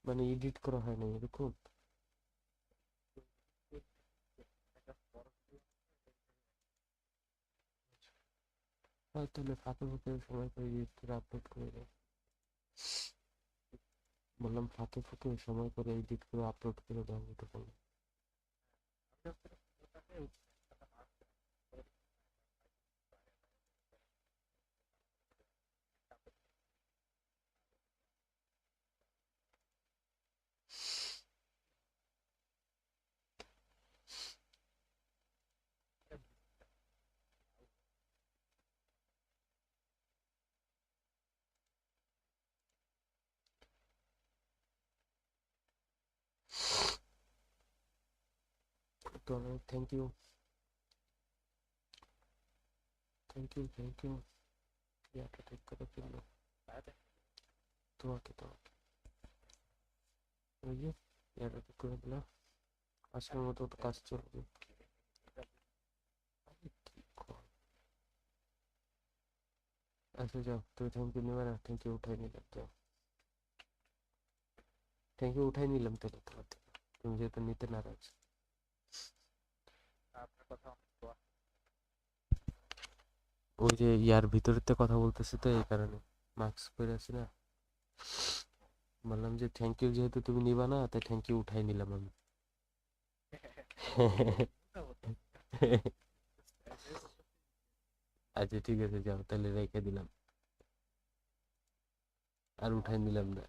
মানে এডিট করা হয় না এরকম? হ্যাঁ, তাহলে ফাঁকে ফাঁকে সময় করে এডিট করে আপলোড করে দাও। বললাম ফাঁকে ফাঁকে সময় করে এডিট করে আপলোড করে দাও, ওটা বলো। তো thank you, thank you, thank you. ইয়াটা ঠিক করে ফেললো। তোমাকে তোমাকে ওই যে ইয়াটা ঠিক করে দিলাম। আজকের মতো তো কাজ চলবে। আরে কি কর। আচ্ছা যাও, তুমি থ্যাংক ইউ নেবে না? থ্যাংক ইউ উঠাই নিলাম, যাও। থ্যাংক ইউ উঠাই নিলাম তাহলে তোমার থেকে, তুমি যেহেতু নিতে নারাজ। ওই যে ইয়ার ভিতরেতে কথা বলতেছি তো এই কারণে মাস্ক পরে আছি না। বললাম যে থ্যাংক ইউ যেহেতু তুমি নিবা না, তাই থ্যাংক ইউ উঠাই নিলাম আমি। আচ্ছা ঠিক আছে, যাও তাহলে রেখে দিলাম, আর উঠাই নিলাম না।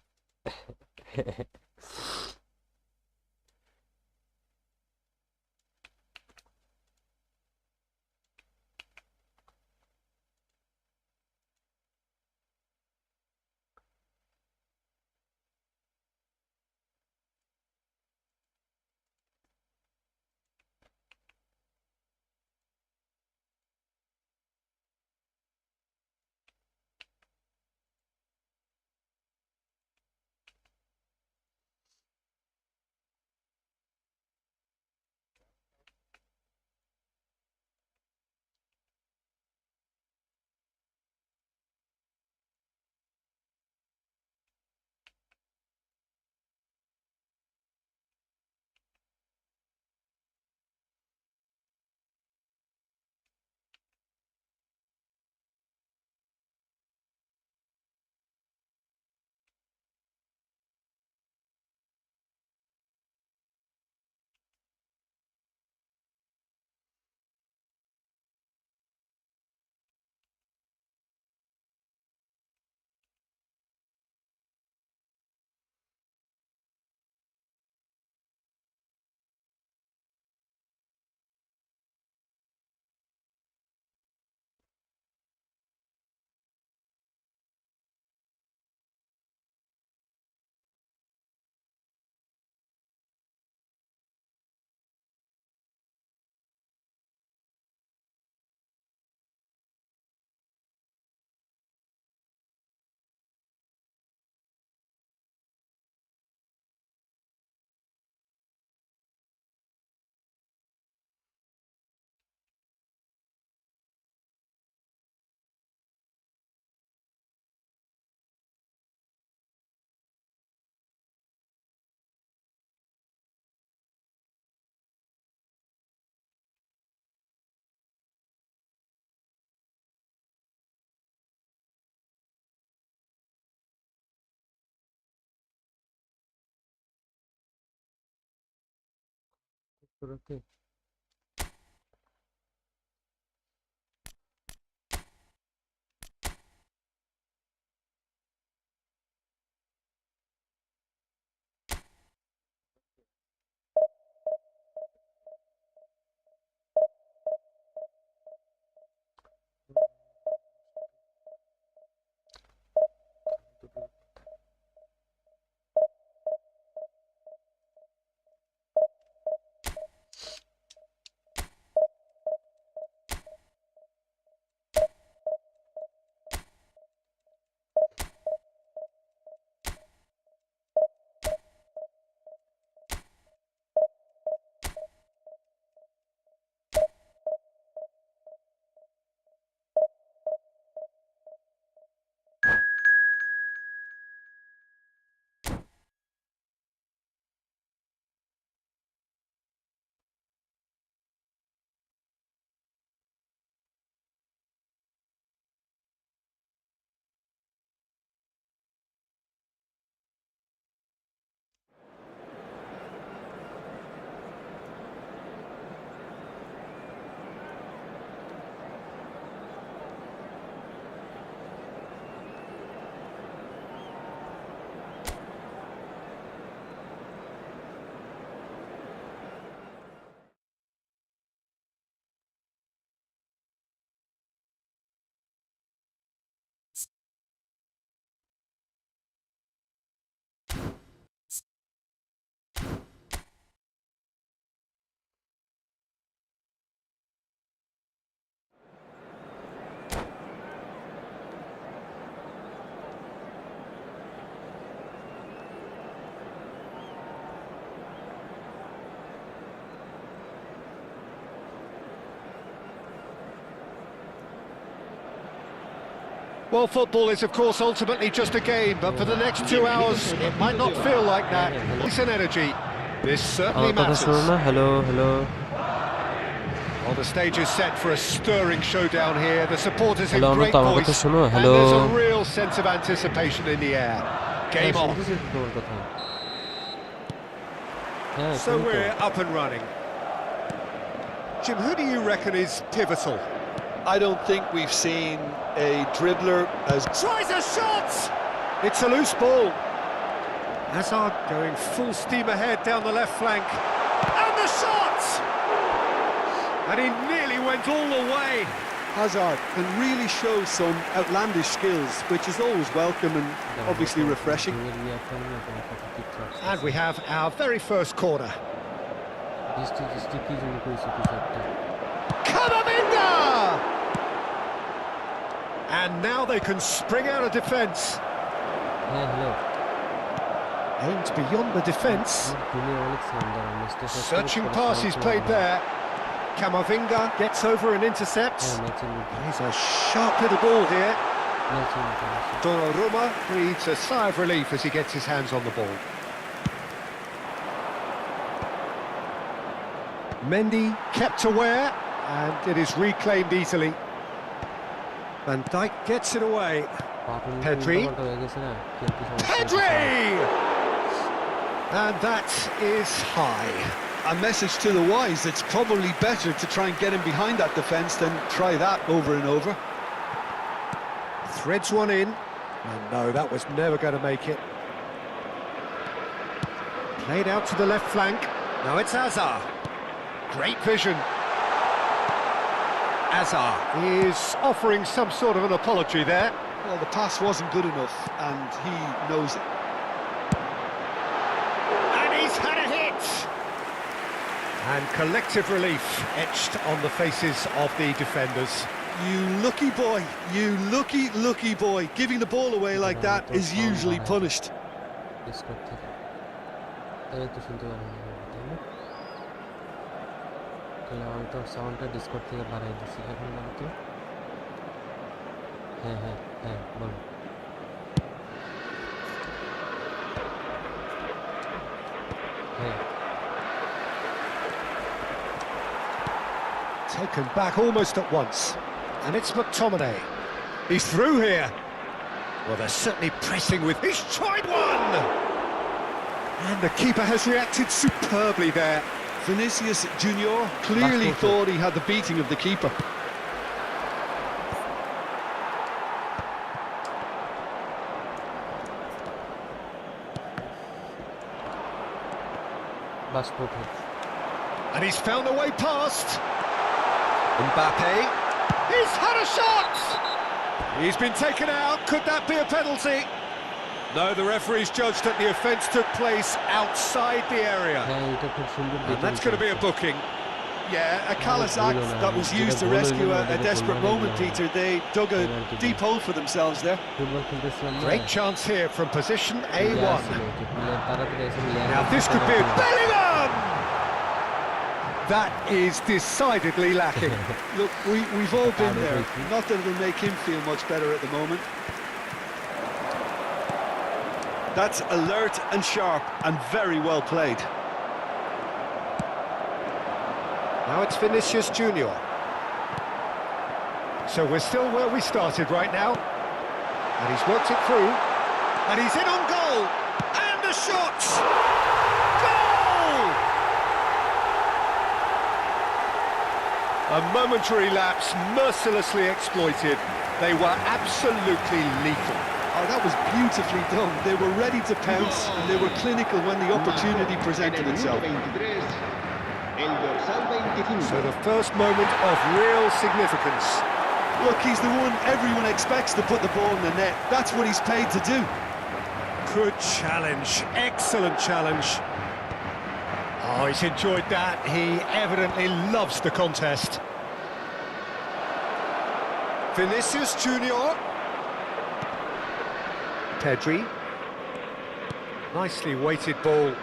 ওকে। Well, football is, of course, ultimately just a game, but for the next 2 hours, it might not feel like that. It's an energy. This certainly matters. Hello, hello. Well, the stage is set for a stirring showdown here. The supporters in Hello, great hello. voice, Hello. and there's a real sense of anticipation in the air. Game on. So we're up and running. Jim, who do you reckon is pivotal? I don't think we've seen a dribbler as... Tries a shot! It's a loose ball. Hazard going full steam ahead down the left flank. And the shot! And he nearly went all the way. Hazard can really show some outlandish skills, which is always welcome and obviously refreshing. And we have our very first corner. Kamavinga! And now they can spring out of defence. Aimed beyond the defence. Searching pass he's played there. Kamavinga gets over and intercepts. He's a sharp little ball here. Donnarumma breathes a sigh of relief as he gets his hands on the ball. Mendy kept aware, and it is reclaimed easily. Van Dijk gets it away. Pedri! And that is high. A message to the wise, it's probably better to try and get him behind that defence than try that over and over. Threads one in. And no, that was never going to make it. Played out to the left flank. Now it's Hazard. Great vision. Hazard is offering some sort of an apology there. Well, the pass wasn't good enough, and he knows it. And he's had a hit! And collective relief etched on the faces of the defenders. You lucky boy, you lucky boy. Giving the ball away like that is usually punished. Taken back almost at once. And it's McTominay. He's through here. Well, they're certainly pressing with... He's tried one! And the keeper has reacted superbly there. Vinicius Junior clearly thought he had the beating of the keeper. And he's found a way past. Mbappe. He's had a shot! He's been taken out. Could that be a penalty? No, the referee's judged that the offence took place outside the area. And that's going to be a booking. Yeah, a callous act that was used to rescue a desperate moment, Peter. They dug a deep hole for themselves there. Great chance here from position A1. Now this could be a Bellingham! That is decidedly lacking. Look, we've all been there. Not that it'll make him feel much better at the moment. That's alert and sharp and very well played. Now it's Vinicius Junior. So we're still where we started right now. And he's worked it through. And he's in on goal. And a shot! Goal! A momentary lapse, mercilessly exploited. They were absolutely lethal. Oh, that was beautifully done. They were ready to pounce, and they were clinical when the opportunity presented itself. So the first moment of real significance. Look, he's the one everyone expects to put the ball in the net. That's what he's paid to do. Good challenge, excellent challenge. Oh, he's enjoyed that. He evidently loves the contest. Vinicius Junior. Pedri. Nicely weighted ball.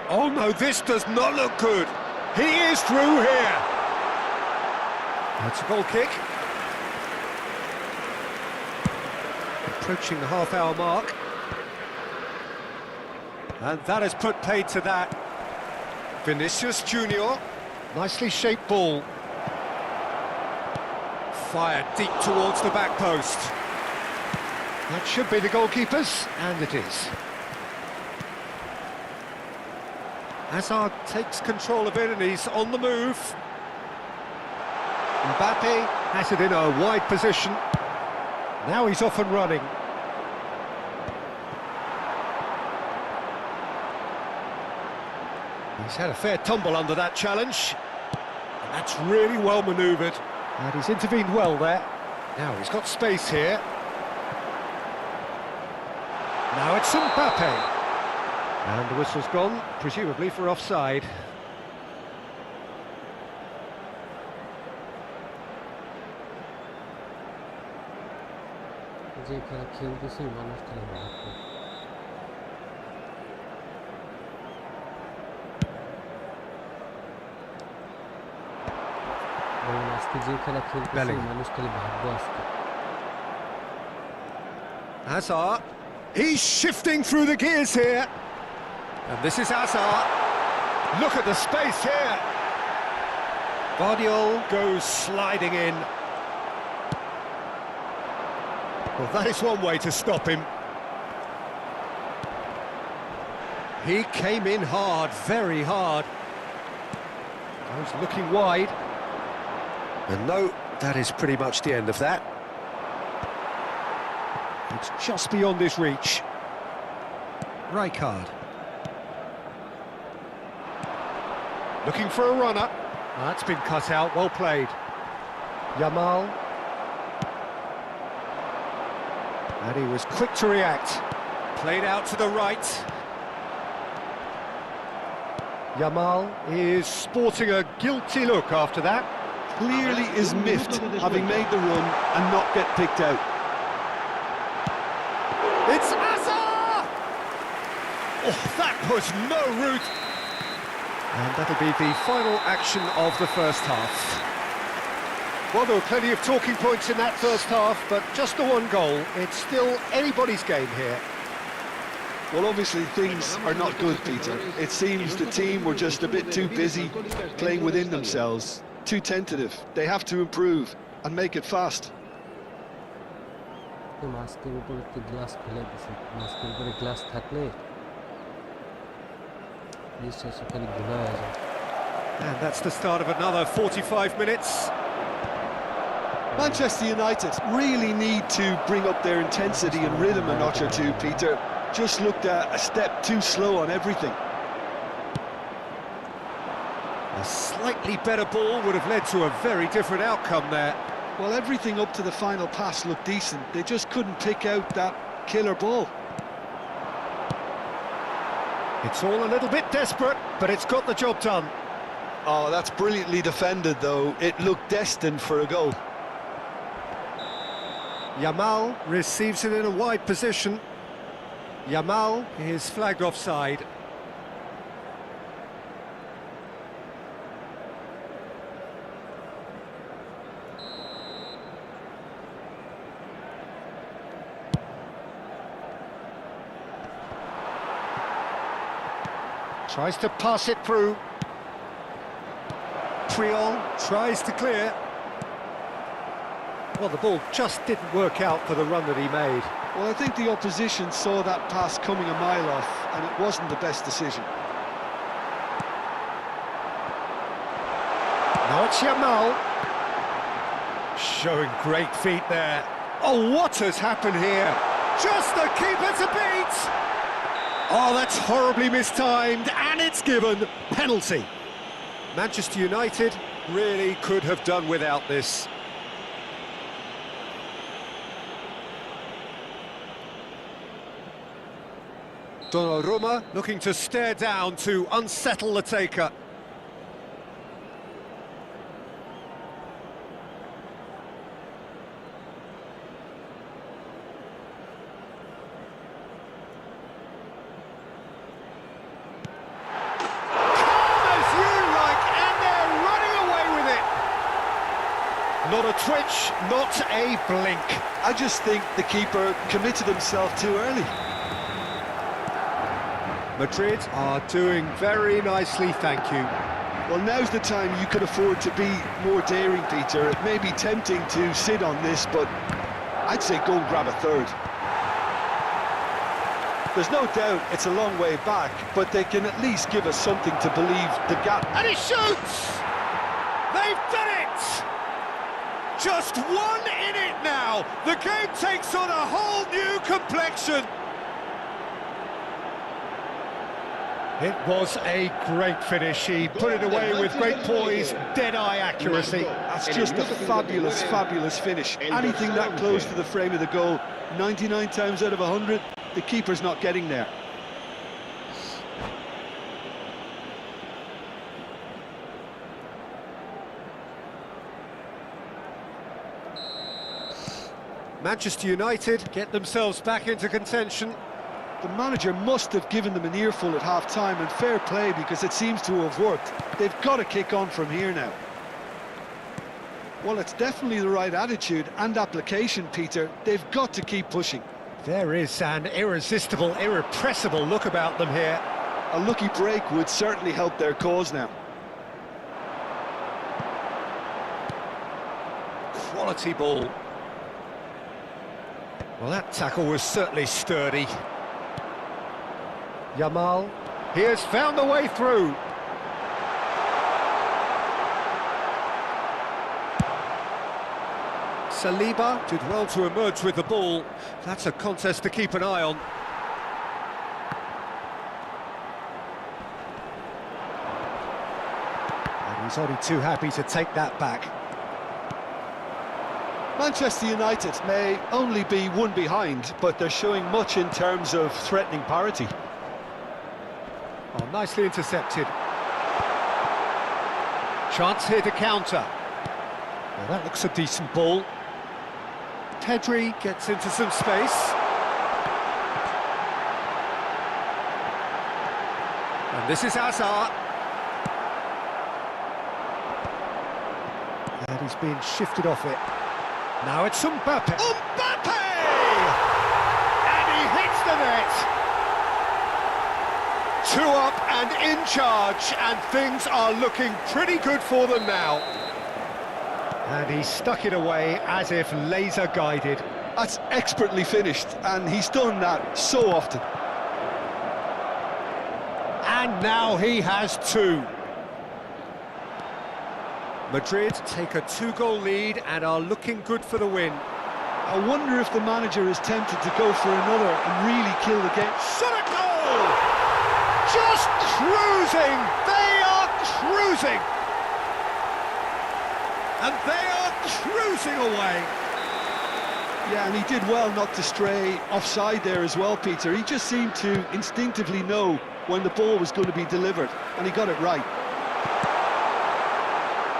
Oh no, this does not look good. He is through here. That's a goal kick. approaching the half-hour mark. And that has put paid to that. Vinicius Junior, nicely shaped ball. Fired deep towards the back post. That should be the goalkeeper's, and it is. Hazard takes control of it and he's on the move. Mbappe has it in a wide position. Now he's off and running. He's had a fair tumble under that challenge. And that's really well manoeuvred. And he's intervened well there. Now he's got space here. Now it's Mbappe. And the whistle's gone, presumably for offside. যে খেলা খেলতেছি মানুষ খেলে ভাববে আজকে যে খেলা খেলতেছি মানুষ খেলে ভাববে আজকে Hazard, he's shifting through the gears here. And this is Hazard. Look at the space here. Guardiola goes sliding in. Well, that is one way to stop him. He came in hard, very hard. I was looking wide. And no, that is pretty much the end of that. It's just beyond his reach. Rijkaard. Looking for a runner. That's been cut out, well played. Yamal. And he was quick to react. Played out to the right. Yamal is sporting a guilty look after that. Clearly is miffed, having made the run and not get picked out. It's Hazard! Oh, that was no route. And that'll be the final action of the first half. Well, there were plenty of talking points in that first half, but just the one goal. It's still anybody's game here. Well, obviously things are not good, Peter. It seems the team were just a bit too busy playing within themselves, too tentative. They have to improve and make it fast. মাস্কের উপর একটু glass ফেলে দিছে মাস্কের উপরে glass থাকলে জিনিসটা সেখানে ধুলা হয়ে যায় And that's the start of another 45 minutes. Manchester United really need to bring up their intensity and rhythm a notch or two, Peter. Just looked a step too slow on everything. A slightly better ball would have led to a very different outcome there. Well, everything up to the final pass looked decent. They just couldn't pick out that killer ball. It's all a little bit desperate, but it's got the job done. Oh, that's brilliantly defended, though. It looked destined for a goal. Yamal receives it in a wide position. Yamal is flagged offside. Tries to pass it through. Triol tries to clear. Well, the ball just didn't work out for the run that he made. Well, I think the opposition saw that pass coming a mile off, and it wasn't the best decision. Now it's Yamal. Showing great feet there. Oh, what has happened here? Just the keeper to beat! Oh, that's horribly mistimed, and it's given. Penalty. Manchester United really could have done without this. Donnarumma looking to stare down to unsettle the taker. Not a a twitch, not a blink. I just think the keeper committed himself too early. Madrid are doing very nicely, thank you. Well, now's the time you could afford to be more daring, Peter. It may be tempting to sit on this, but I'd say go and grab a third. There's no doubt it's a long way back, but they can at least give us something to believe the gap. And he shoots! They've done it! Just one in it now. The game takes on a whole new complexion. It was a great finish. He put it away with great poise, dead-eye accuracy. That's just a fabulous, fabulous finish. Anything that close to the frame of the goal, 99 times out of 100, the keeper's not getting there. Manchester United get themselves back into contention. The manager must have given them an earful at half-time, and fair play, because it seems to have worked. They've got to kick on from here now. Well, it's definitely the right attitude and application, Peter. They've got to keep pushing. There is an irresistible, irrepressible look about them here. A lucky break would certainly help their cause now. Quality ball. Well, that tackle was certainly sturdy. Yamal, he has found the way through. Saliba did well to emerge with the ball. That's a contest to keep an eye on. And he's only too happy to take that back. Manchester United may only be one behind, but they're showing much in terms of threatening parity. Oh, nicely intercepted. Chance here to counter. Well, that looks a decent ball. Pedri gets into some space. And this is Hazard. And he's being shifted off it. Now it's Mbappe. Mbappe! And he hits the net. 2 up and in charge, and things are looking pretty good for them now. And he stuck it away as if laser guided. That's expertly finished, and he's done that so often. And now he has 2. Madrid take a 2-goal lead and are looking good for the win. I wonder if the manager is tempted to go for another and really kill the game. Shot a goal! Just cruising! They are cruising! And they are cruising away! Yeah, and he did well not to stray offside there as well, Peter. He just seemed to instinctively know when the ball was going to be delivered, and he got it right.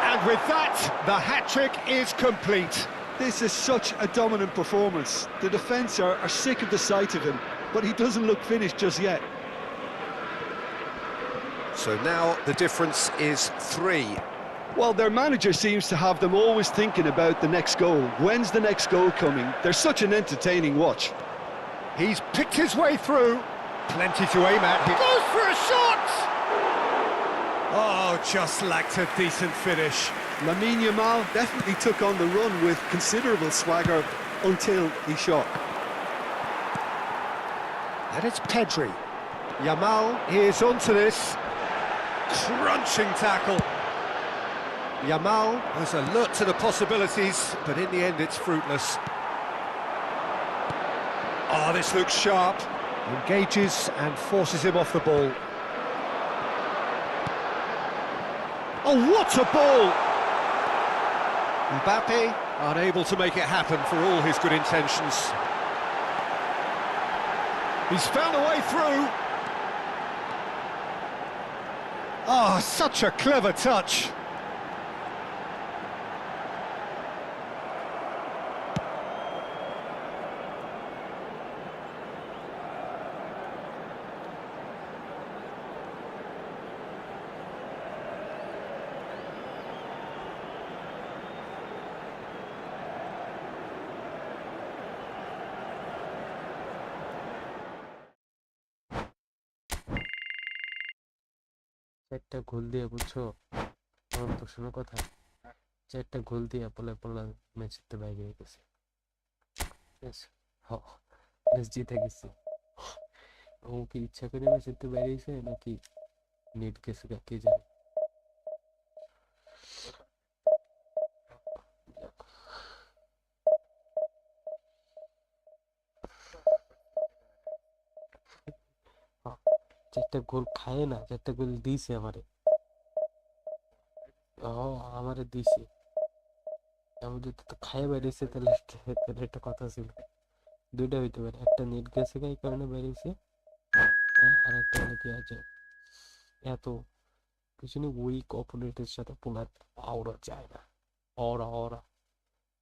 And with that, the hat-trick is complete. This is such a dominant performance. The defence are sick of the sight of him, but he doesn't look finished just yet. So now the difference is 3. Well, their manager seems to have them always thinking about the next goal. When's the next goal coming? They're such an entertaining watch. He's picked his way through. Plenty to aim at. He goes for a shot! Oh, just lacked a decent finish. Lamine Yamal definitely took on the run with considerable swagger until he shot. And it's Pedri. Yamal is onto this. Crunching tackle. Yamal was alert to the possibilities, but in the end it's fruitless. Oh, this looks sharp. Engages and forces him off the ball. Oh, what a ball! Mbappe unable to make it happen for all his good intentions. He's found a way through. Oh, such a clever touch. একটা গোল দিয়ে বুঝছো, আমার তো শোনো কথা, চারটা গোল দিয়ে পলে পলা ম্যাচের বাইরে হয়ে গেছে। ম্যাচ জিতে গেছি। ও কি ইচ্ছা করে ম্যাচের বাইরে হয়েছে নাকি নেট গেছে কে জানে। চারটা গোল খায় না, চারটা গোল দিয়েছে আমারে। ও আমারে দিছে, আমি যদি তো খায় বেরিয়েছে তাহলে তাহলে একটা কথা ছিল। দুইটা হইতে পারে, একটা নেট গেছে এই কারণে বেরিয়েছে, আর একটা হলো কি আছে এত পিছনে উইক অপোনেন্টের সাথে পোলার আওড়া যায় না, অরা অরা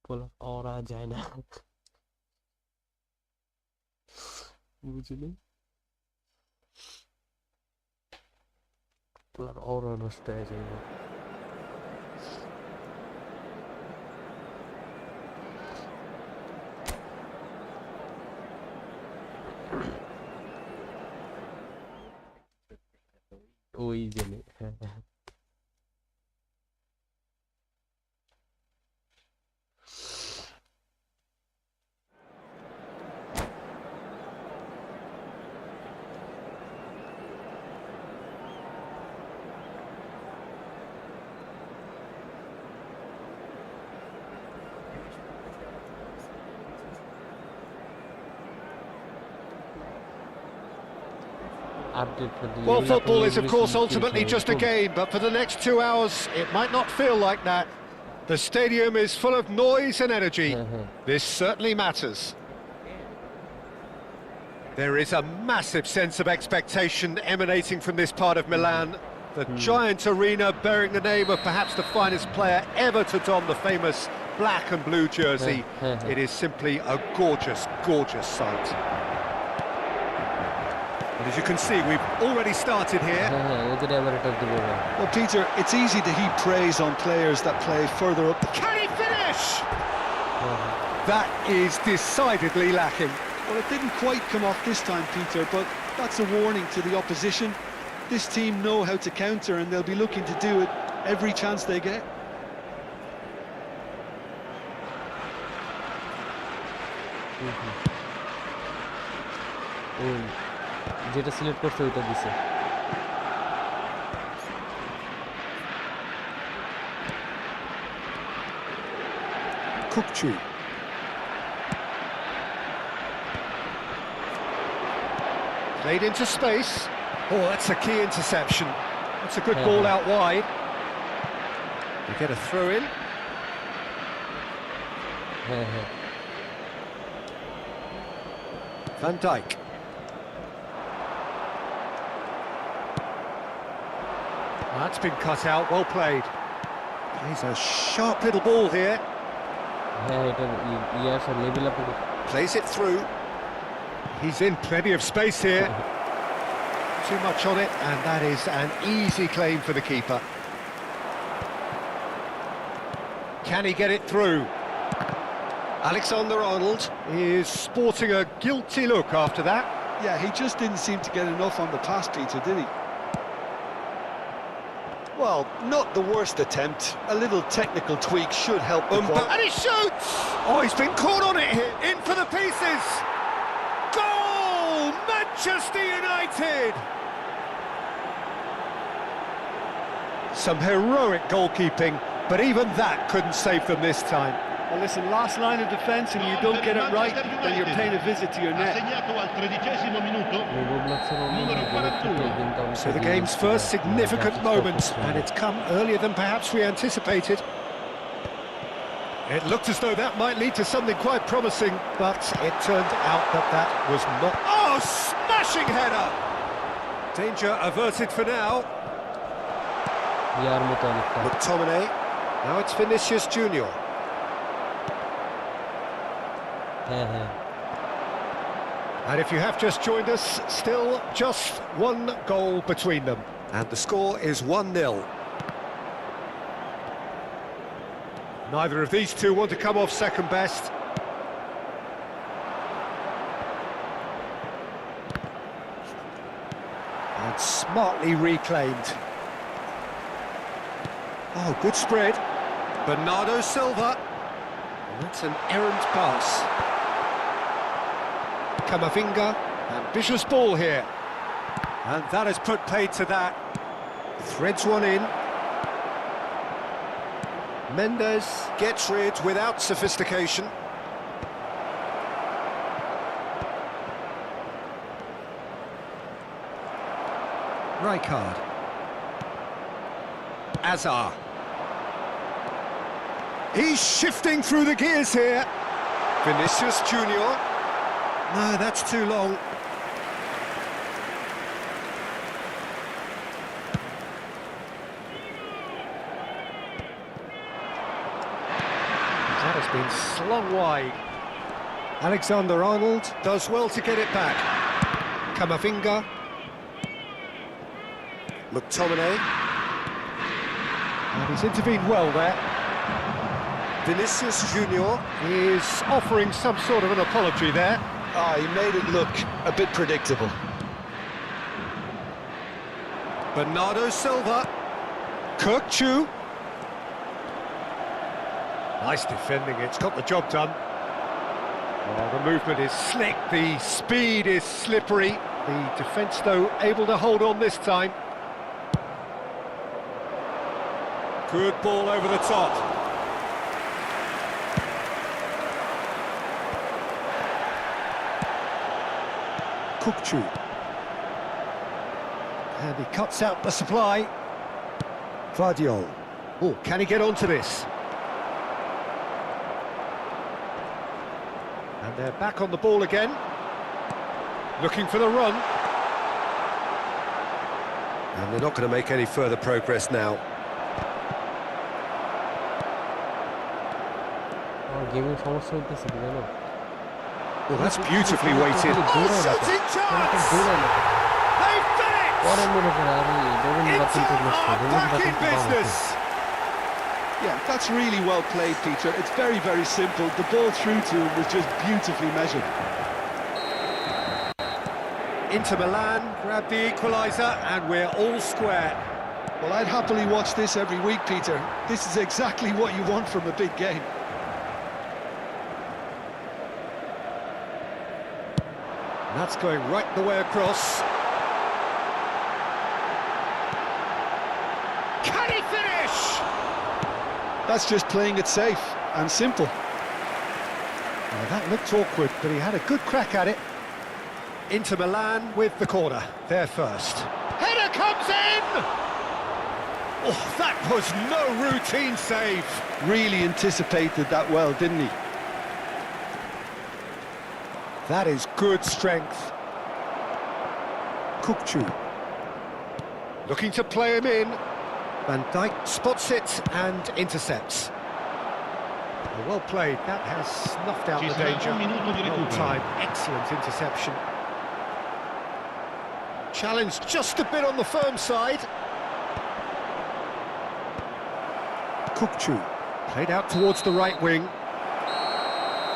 পোলার অরা যায় না, বুঝলি, পোলার অরা নষ্ট হয়ে যায়। ওই জেনে হ্যাঁ হ্যাঁ। Well, football is, of course, ultimately just a game, but for the next 2 hours, it might not feel like that. The stadium is full of noise and energy. This certainly matters. There is a massive sense of expectation emanating from this part of Milan. The giant arena bearing the name of perhaps the finest player ever to don the famous black and blue jersey. It is simply a gorgeous, gorgeous sight. And as you can see, we've already started here. Well, Peter, it's easy to heap praise on players that play further up. Can he finish? That is decidedly lacking. Well, it didn't quite come off this time, Peter, but that's a warning to the opposition. This team know how to counter, and they'll be looking to do it every chance they get. যেটা select করছে ওইটা দিছে। Kukcu. Played into space. Oh, that's a key interception. That's a good ball out wide. We get a throw in. Van Dijk. That's been cut out, well played. Plays a sharp little ball here. Plays it through. He's in plenty of space here. Too much on it, and that is an easy claim for the keeper. Can he get it through? Alexander-Arnold is sporting a guilty look after that. Yeah, he just didn't seem to get enough on the pass, Peter, did he? Well, not the worst attempt. A little technical tweak should help the ball. And he shoots! Oh, he's been caught on it here. In for the pieces. Goal! Manchester United! Some heroic goalkeeping, but even that couldn't save them this time. Well, listen, last line of defence, and you don't get it right, then you're paying a visit to your net. So the game's first significant moment, and it's come earlier than perhaps we anticipated. It looked as though that might lead to something quite promising, but it turned out that that was not... Oh, smashing header! Danger averted for now. McTominay. Now it's Vinicius Junior. And if you have just joined us, still just one goal between them. And the score is 1-0. Neither of these two want to come off second best. And smartly reclaimed. Oh, good spread. Bernardo Silva. That's an errant pass. Camavinga. Ambitious ball here. And that has put paid to that. Threads one in. Mendes gets rid without sophistication. Rijkaard. Azar. He's shifting through the gears here. Vinicius Junior. No, that's too long. That has been slung wide. Alexander-Arnold does well to get it back. Camavinga. McTominay. And he's intervened well there. Vinicius Junior is offering some sort of an apology there. Ah, he made it look a bit predictable. Bernardo Silva. Kirkchu. Nice defending, it's got the job done. Oh, the movement is slick, the speed is slippery. The defence, though, able to hold on this time. Good ball over the top. Kirkchu. And he cuts out the supply. Vardiol. Oh, can he get onto this? And they're back on the ball again. Looking for the run. And they're not going to make any further progress now. গেমের সমস্যা হইতেছে কি জানো? Well, that's beautifully weighted. Oh, shooting chance! They've done it! পরে মনে করে আরে Back in business! Yeah, that's really well played, Peter. It's very, very simple. The ball through to him was just beautifully measured. Inter Milan grab the equaliser and we're all square. Well, I'd happily watch this every week, Peter. This is exactly what you want from a big game. That's going right the way across. Can he finish? That's just playing it safe and simple. Well, that looked awkward, but he had a good crack at it. Inter Milan with the corner, there first. Header comes in! Oh, that was no routine save. Really anticipated that well, didn't he? That is good strength. Kirkchu. Looking to play him in. Van Dijk spots it and intercepts. Well played, that has snuffed out the danger. Well time, excellent interception. Challenged just a bit on the firm side. Kirkchu. Played out towards the right wing.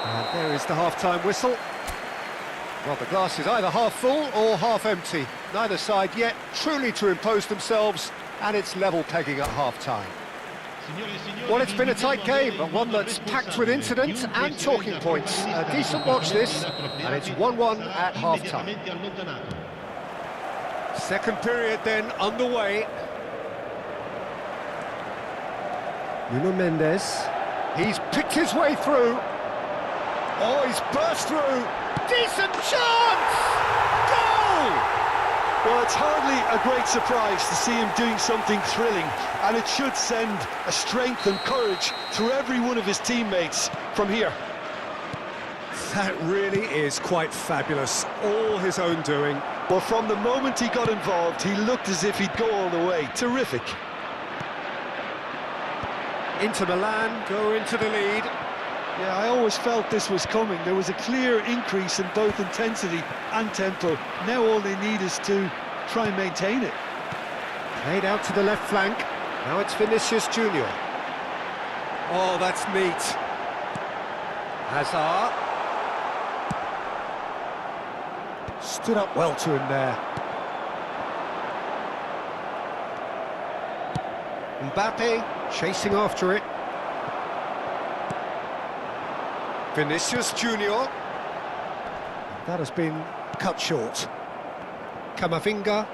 And there is the half-time whistle. Well, the glass is either half full or half empty. Neither side yet truly to impose themselves, and it's level pegging at half-time. Well, it's been a tight game, but one that's packed with incident and talking points. A decent watch this, and it's 1-1 at half-time. Second period then underway. Nuno Mendes. He's picked his way through. Oh, he's burst through. Decent chance! Goal! Well, it's hardly a great surprise to see him doing something thrilling, and it should send a strength and courage through every one of his teammates from here. That really is quite fabulous, all his own doing. Well, from the moment he got involved, he looked as if he'd go all the way. Terrific. Inter Milan go into the lead. Yeah, I always felt this was coming. There was a clear increase in both intensity and tempo. Now all they need is to try and maintain it. Played out to the left flank. Now it's Vinicius Junior. Oh, that's neat. Hazard. Stood up well to him there. Mbappe. Chasing after it. Vinicius Junior. That has been cut short. Camavinga.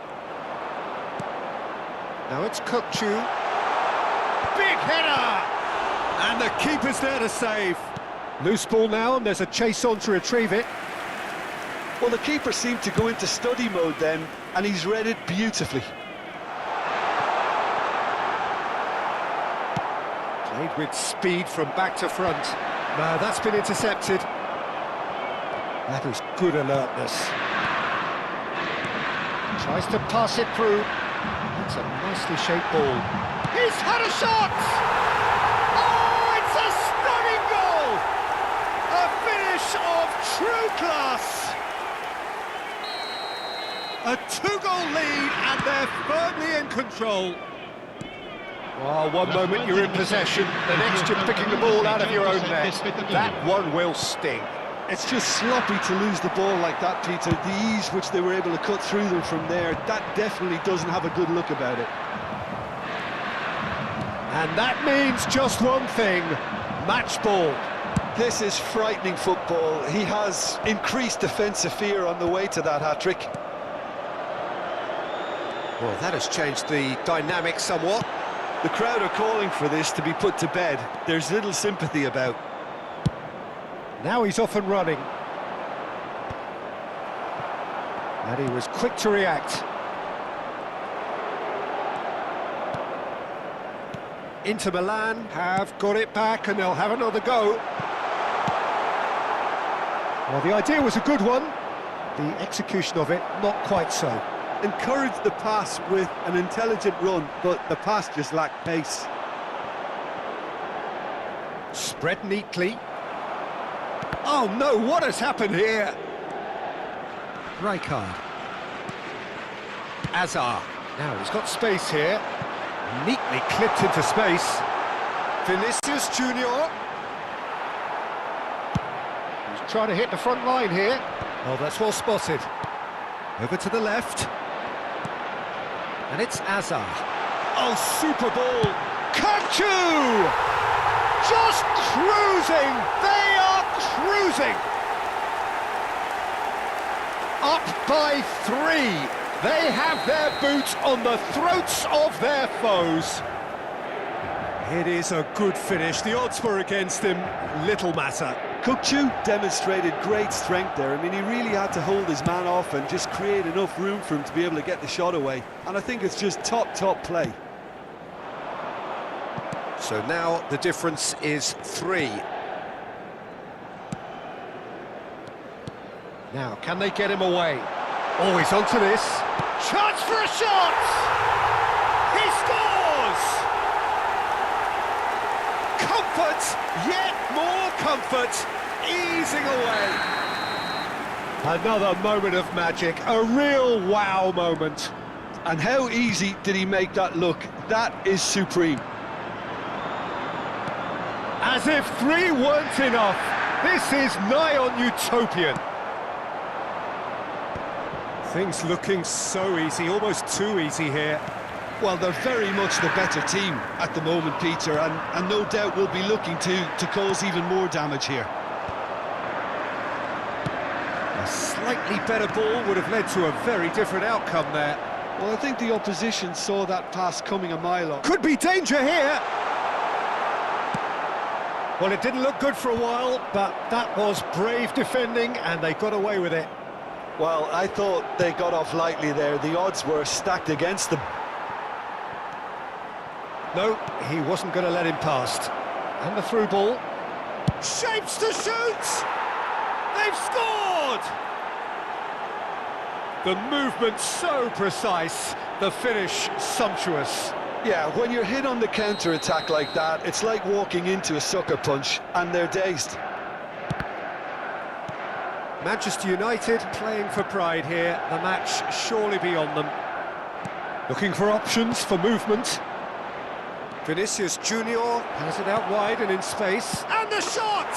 Now it's Kukçu. Big header! And the keeper's there to save. Loose ball now, and there's a chase on to retrieve it. Well, the keeper seemed to go into study mode then, and he's read it beautifully. Played with speed from back to front. No, that's been intercepted. That is good alertness. Tries to pass it through. It's a nicely shaped ball. He's had a shot! Oh, it's a stunning goal! A finish of true class! A two-goal lead, and they're firmly in control. Well, one moment you're in possession, the next you're picking the ball out of your own net. That one will sting. It's just sloppy to lose the ball like that, Peter. The ease which they were able to cut through them from there, that definitely doesn't have a good look about it. And that means just one thing, match ball. This is frightening football. He has increased defensive fear on the way to that hat-trick. Well, that has changed the dynamic somewhat. The crowd are calling for this to be put to bed. There's little sympathy about. Now he's off and running. And he was quick to react. Inter Milan have got it back and they'll have another go. Well, the idea was a good one. The execution of it, not quite so. Encouraged the pass with an intelligent run, but the pass just lacked pace. Spread neatly. Oh no, what has happened here? Rijkaard. Azar. Now he's got space here. Neatly clipped into space. Vinicius Junior. He's trying to hit the front line here. Oh, that's well spotted. Over to the left. And it's Azar. Oh, super ball. Kukçu! Just cruising! They are cruising! Up by 3. They have their boots on the throats of their foes. It is a good finish. The odds were against him. Little matter. Kukçu demonstrated great strength there. I mean, he really had to hold his man off and just create enough room for him to be able to get the shot away. And I think it's just top play. So now the difference is 3. Now, can they get him away? Oh, he's onto this. Chance for a shot! He scores! Comfort, yet more comfort, easing away. Another moment of magic, a real wow moment. And how easy did he make that look? That is supreme. As if 3 weren't enough, this is nigh on utopian. Things looking so easy, almost too easy here. Well, they're very much the better team at the moment, Peter, and no doubt will be looking to cause even more damage here. A slightly better ball would have led to a very different outcome there. Well, I think the opposition saw that pass coming a mile off. Could be danger here. Well, it didn't look good for a while, but that was brave defending and they got away with it. Well, I thought they got off lightly there. The odds were stacked against them. No, he wasn't going to let him past. And the through ball. Shapes to shoot! They've scored! The movement so precise, the finish sumptuous. Yeah, when you're hit on the counter-attack like that, it's like walking into a sucker punch, and they're dazed. Manchester United playing for pride here, the match surely beyond them. Looking for options for movement. Vinicius Junior has it out wide and in space. And the shot!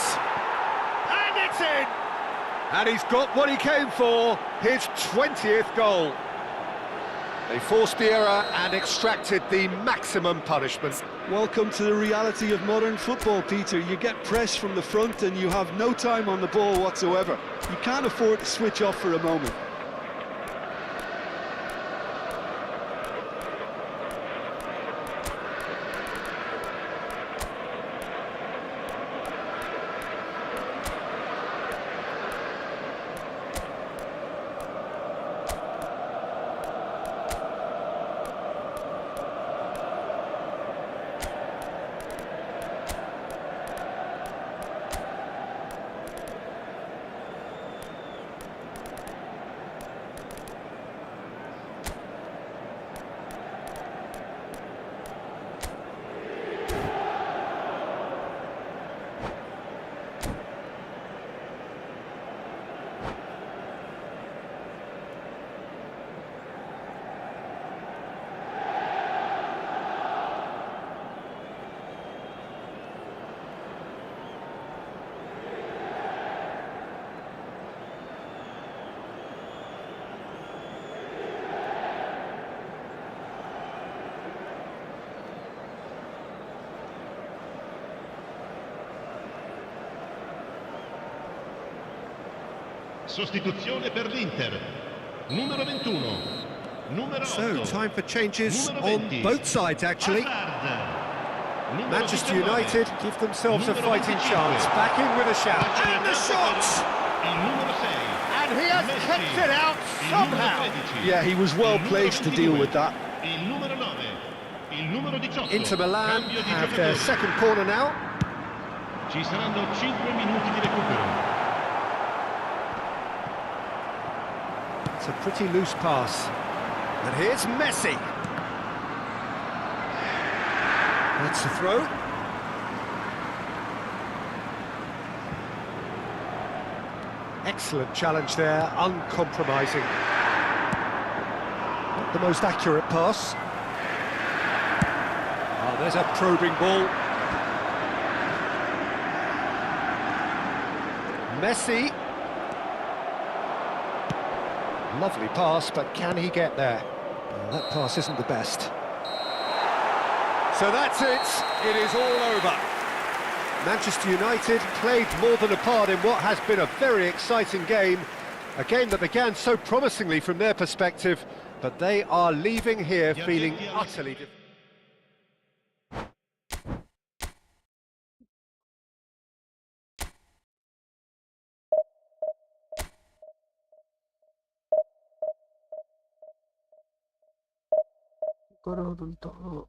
And it's in! And he's got what he came for, his 20th goal. They forced the error and extracted the maximum punishment. Welcome to the reality of modern football, Peter. You get pressed from the front and you have no time on the ball whatsoever. You can't afford to switch off for a moment. Sostituzione per l'Inter. Numero 21. Numero 8. So, time for changes Numero on 20. both sides, actually. Hazard. Numero Manchester 19. United give themselves a Numero fighting 25. chance. Back in with a shout. Facile And the da shots! Il numero 6. And he has Messi. kept it out Il numero somehow. 13. Yeah, he was well Il numero placed to deal 22. with that. Il numero 9. Il numero 18. Inter Milan Cambio di have their giocatori. second corner now. Ci saranno 5 minuti di recupero. It's a pretty loose pass. And here's Messi. That's the throw. Excellent challenge there, uncompromising. Not the most accurate pass. Oh, there's a probing ball. Messi. Lovely pass, but can he get there? Well, that pass isn't the best. So that's it. It is all over. Manchester United played more than a part in what has been a very exciting game. A game that began so promisingly from their perspective, but they are leaving here feeling utterly defeated. Ancora tutto.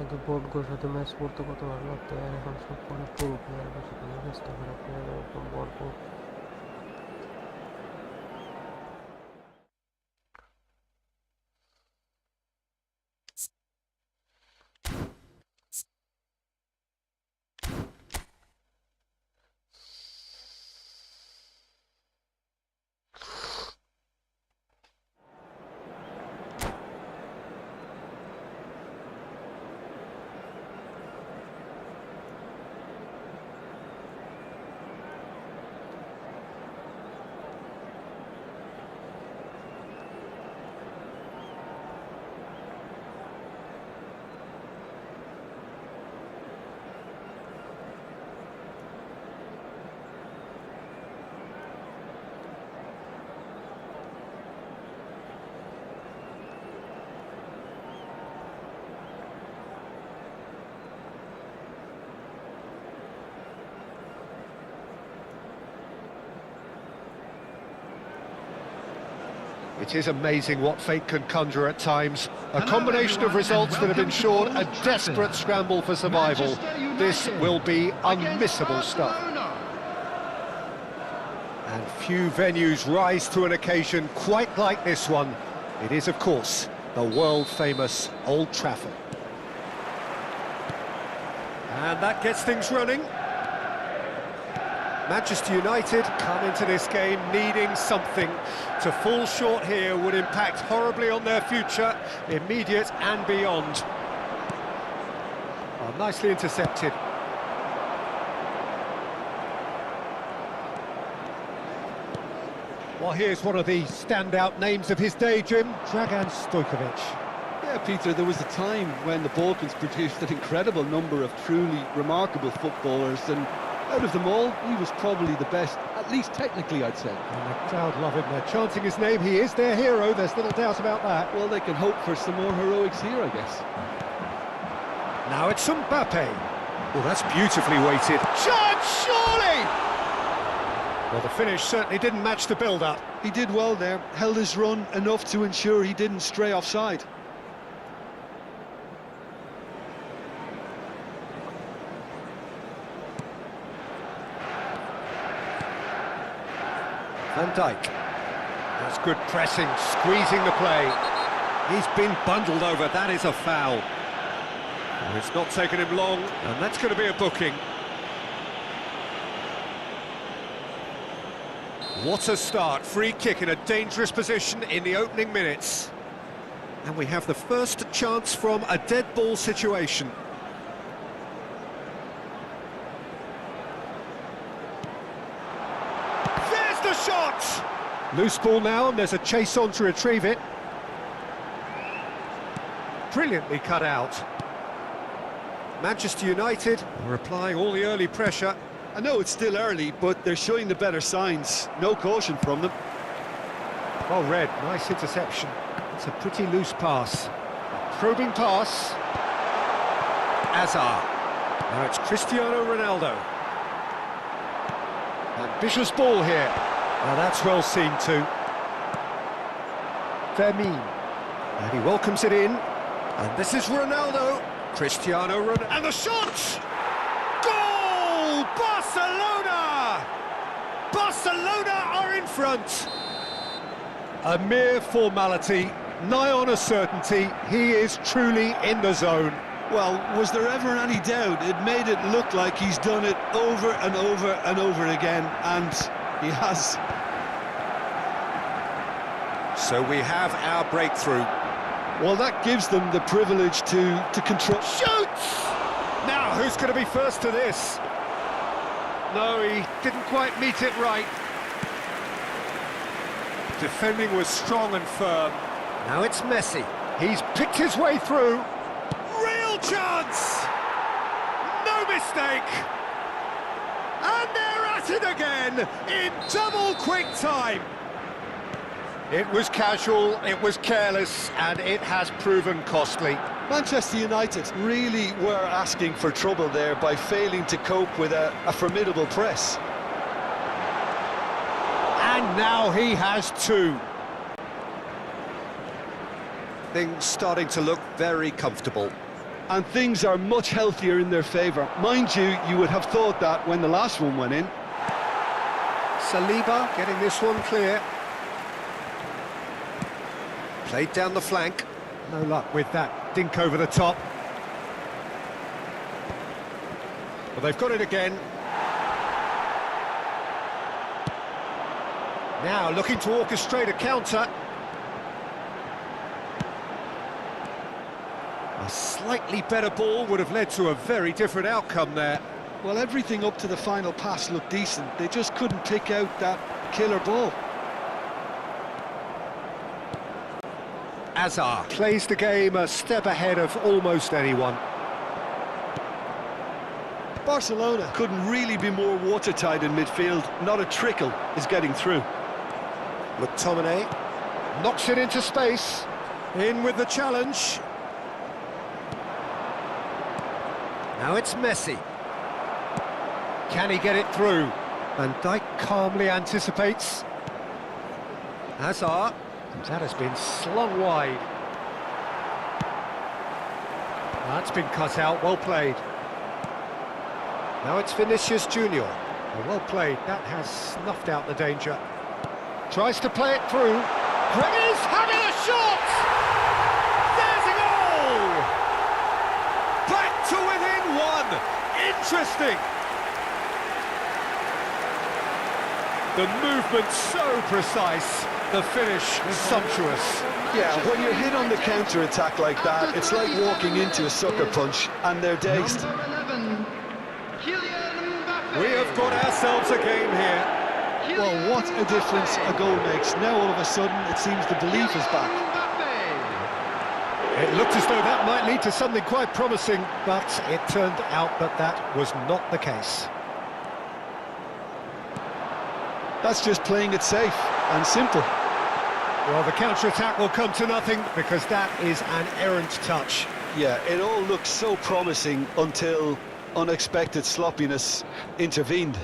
আগে বোর্ডগুলোর সাথে match করতে কত ভালো লাগতো, আর এখন সব পরে পুরো প্লেয়ার বসে থাকে, অবস্থা খারাপ প্লেয়ার একদম ভরপুর। It is amazing what fate can conjure at times. A combination of results that have ensured a desperate scramble for survival. This will be unmissable stuff. And few venues rise to an occasion quite like this one. It is, of course, the world-famous Old Trafford. And that gets things running. Manchester United come into this game needing something. To fall short here would impact horribly on their future, immediate and beyond. Oh, nicely intercepted. Well, here's one of the standout names of his day, Jim, Dragan Stojkovic. Yeah, Peter, there was a time when the Balkans produced an incredible number of truly remarkable footballers, and out of them all, he was probably the best, at least technically, I'd say. And the crowd love him. They're chanting his name. He is their hero. There's little doubt about that. Well, they can hope for some more heroics here, I guess. Now it's Mbappe. Well, that's beautifully weighted. Chance, surely! Well, the finish certainly didn't match the build-up. He did well there, held his run enough to ensure he didn't stray offside. Van Dijk. That's good pressing, squeezing the play. He's been bundled over, that is a foul. Well, it's not taken him long, and that's going to be a booking. What a start, free kick in a dangerous position in the opening minutes. And we have the first chance from a dead ball situation. There's the shot! Loose ball now, and there's a chase on to retrieve it. Brilliantly cut out. Manchester United are applying all the early pressure. I know it's still early, but they're showing the better signs. No caution from them. Well read, nice interception. It's a pretty loose pass. A probing pass. Hazard. Now it's Cristiano Ronaldo. Ambitious ball here. Now that's well seen too. Firmino. And he welcomes it in. And this is Ronaldo. Cristiano Ronaldo. And the shot! Goal! Barcelona! Barcelona are in front. A mere formality, nigh on a certainty. He is truly in the zone. Well, was there ever any doubt? It made it look like he's done it over and over and over again, and he has. So we have our breakthrough. Well, that gives them the privilege to control. Shoots! Now, who's going to be first to this? No, he didn't quite meet it right. Defending was strong and firm. Now it's Messi. He's picked his way through. Real chance! No mistake! And they're at it again in double quick time. It was casual, it was careless, and it has proven costly. Manchester United really were asking for trouble there by failing to cope with a formidable press. And now he has two. Things starting to look very comfortable. And things are much healthier in their favour. Mind you, you would have thought that when the last one went in. Saliba getting this one clear. Played down the flank. No luck with that dink over the top. Well, they've got it again. Now looking to orchestrate a counter. A slightly better ball would have led to a very different outcome there. Well, everything up to the final pass looked decent. They just couldn't pick out that killer ball. Hazard plays the game a step ahead of almost anyone. Barcelona couldn't really be more watertight in midfield. Not a trickle is getting through. McTominay knocks it into space. In with the challenge. Now it's Messi. Can he get it through? Van Dijk calmly anticipates. Hazard. That has been slung wide. That's been cut out, well played. Now it's Vinicius Junior. Well played, that has snuffed out the danger. Tries to play it through. He's having a shot! There's a goal! Back to within one! Interesting! The movement so precise, the finish sumptuous. Yeah, when you're hit on the counter-attack like that, it's like walking into a sucker punch and they're dazed. We have got ourselves a game here. Well, what a difference a goal makes. Now all of a sudden it seems the belief is back. It looked as though that might lead to something quite promising, but it turned out that that was not the case. That's just playing it safe and simple. Well, the counter-attack will come to nothing because that is an errant touch. Yeah, it all looked so promising until unexpected sloppiness intervened.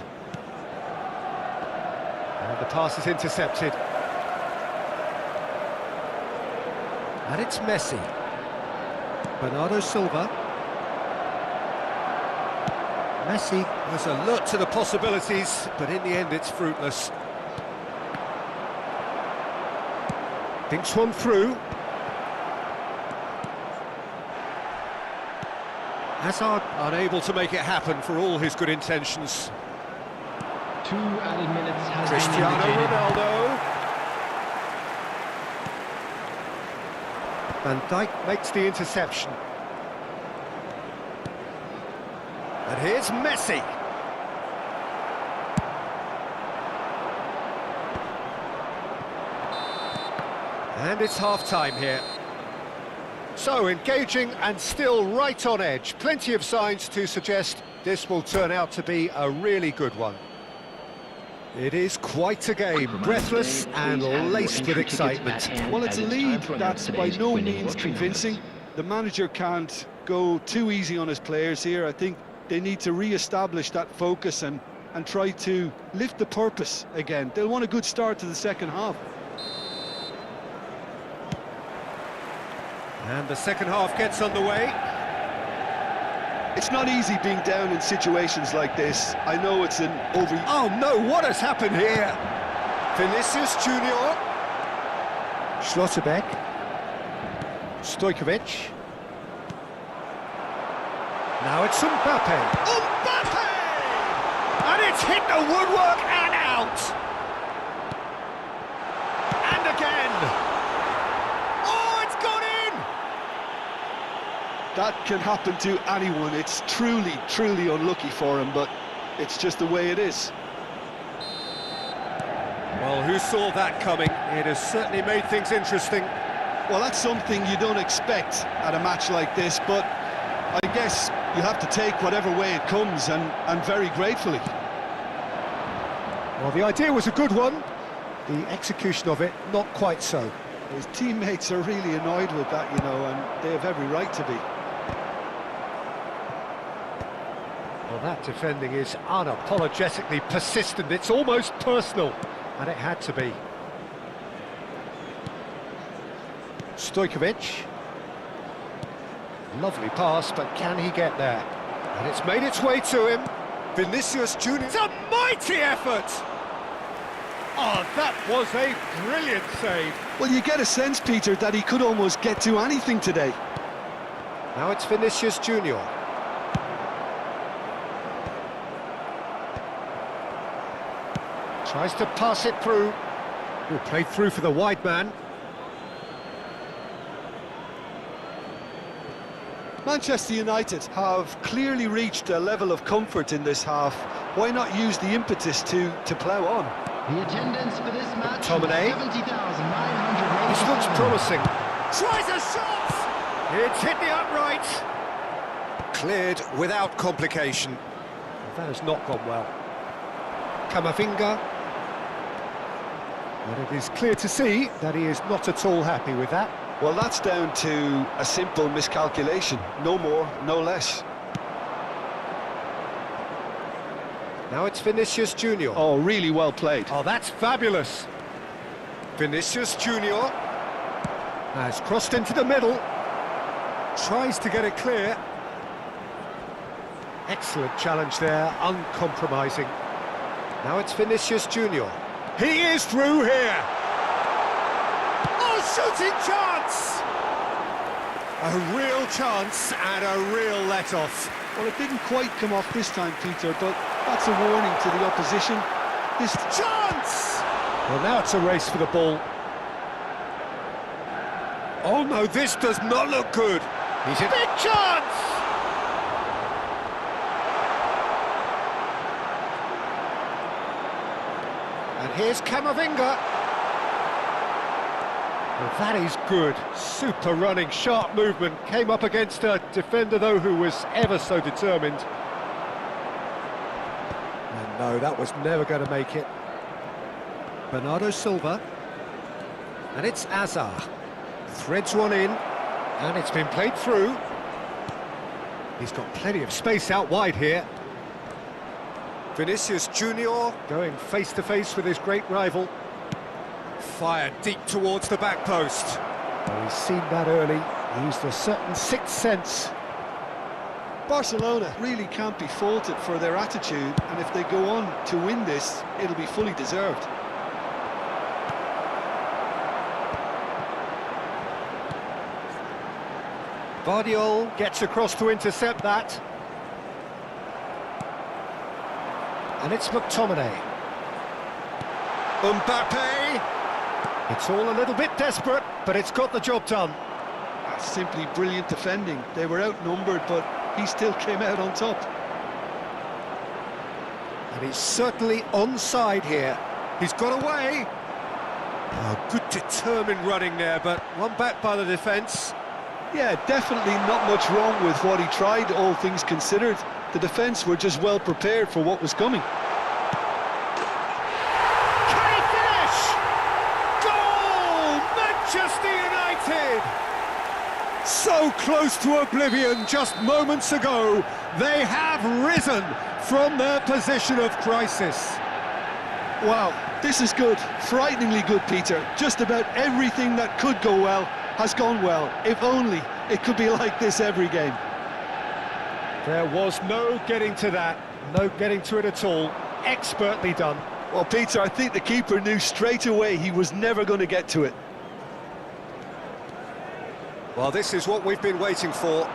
And the pass is intercepted. And it's Messi. Bernardo Silva. Messi was alert to the possibilities, but in the end it's fruitless. Thinks one through. Hazard unable to make it happen for all his good intentions. 2 added minutes has Cristiano been indicated. Ronaldo. Van Dijk makes the interception. And here's Messi. And it's half-time here. So, engaging and still right on edge. Plenty of signs to suggest this will turn out to be a really good one. It is quite a game, breathless and laced with excitement. Well, it's a lead that's by no means convincing. The manager can't go too easy on his players here. I think they need to re-establish that focus and try to lift the purpose again. They'll want a good start to the second half. And the second half gets underway. It's not easy being down in situations like this. I know it's an over... Oh no, what has happened here? Vinicius Junior. Schlotterbeck. Stojkovic. Now it's Mbappe. Mbappe! And it's hit the woodwork and out. And again. Oh, it's gone in! That can happen to anyone. It's truly, truly unlucky for him, but it's just the way it is. Well, who saw that coming? It has certainly made things interesting. Well, that's something you don't expect at a match like this, but I guess you have to take whatever way it comes, and very gratefully. Well, the idea was a good one. The execution of it, not quite so. His teammates are really annoyed with that, you know, and they have every right to be. Well, that defending is unapologetically persistent. It's almost personal, and it had to be. Stojkovic. Lovely pass, but can he get there? And it's made its way to him. Vinicius Junior. It's a mighty effort! Oh, that was a brilliant save. Well, you get a sense, Peter, that he could almost get to anything today. Now it's Vinicius Junior. Tries to pass it through. Oh, played through for the wide man. Manchester United have clearly reached a level of comfort in this half. Why not use the impetus to plough on? The attendance for this match McTominay. 70,900. This looks promising. Tries a shot! It's hit the upright. Cleared without complication. That has not gone well. Camavinga. And it is clear to see that he is not at all happy with that. Well, that's down to a simple miscalculation. No more, no less. Now it's Vinicius Junior. Oh, really well played. Oh, that's fabulous. Vinicius Junior has crossed into the middle, tries to get it clear. Excellent challenge there, uncompromising. Now it's Vinicius Junior. He is through here. Oh, shooting chance! A real chance and a real let-off. Well, it didn't quite come off this time, Peter, but that's a warning to the opposition. This Chance! Well, now it's a race for the ball. Oh no, this does not look good. He's in. Big chance! And here's Camavinga. Well, that is good. Super running, sharp movement. Came up against a defender, though, who was ever so determined. And no, that was never going to make it. Bernardo Silva. And it's Azar. Threads one in. And it's been played through. He's got plenty of space out wide here. Vinicius Junior going face-to-face with his great rival. Fired deep towards the back post. Oh, he's seen that early. He used a certain sixth sense. Barcelona really can't be faulted for their attitude, and if they go on to win this, it'll be fully deserved. Vardiol gets across to intercept that. And it's McTominay. Mbappe. It's all a little bit desperate, but it's got the job done. That's simply brilliant defending. They were outnumbered, but he still came out on top. And he's certainly onside here. He's got away. Oh, good determined running there, but one back by the defence. Yeah, definitely not much wrong with what he tried, all things considered. The defence were just well prepared for what was coming. Can he finish? Goal! Manchester United! So close to oblivion just moments ago. They have risen from their position of crisis. Wow, this is good. Frighteningly good, Peter. Just about everything that could go well has gone well. If only it could be like this every game. There was no getting to that, no getting to it at all. Expertly done. Well, Peter, I think the keeper knew straight away he was never going to get to it. Well, this is what we've been waiting for.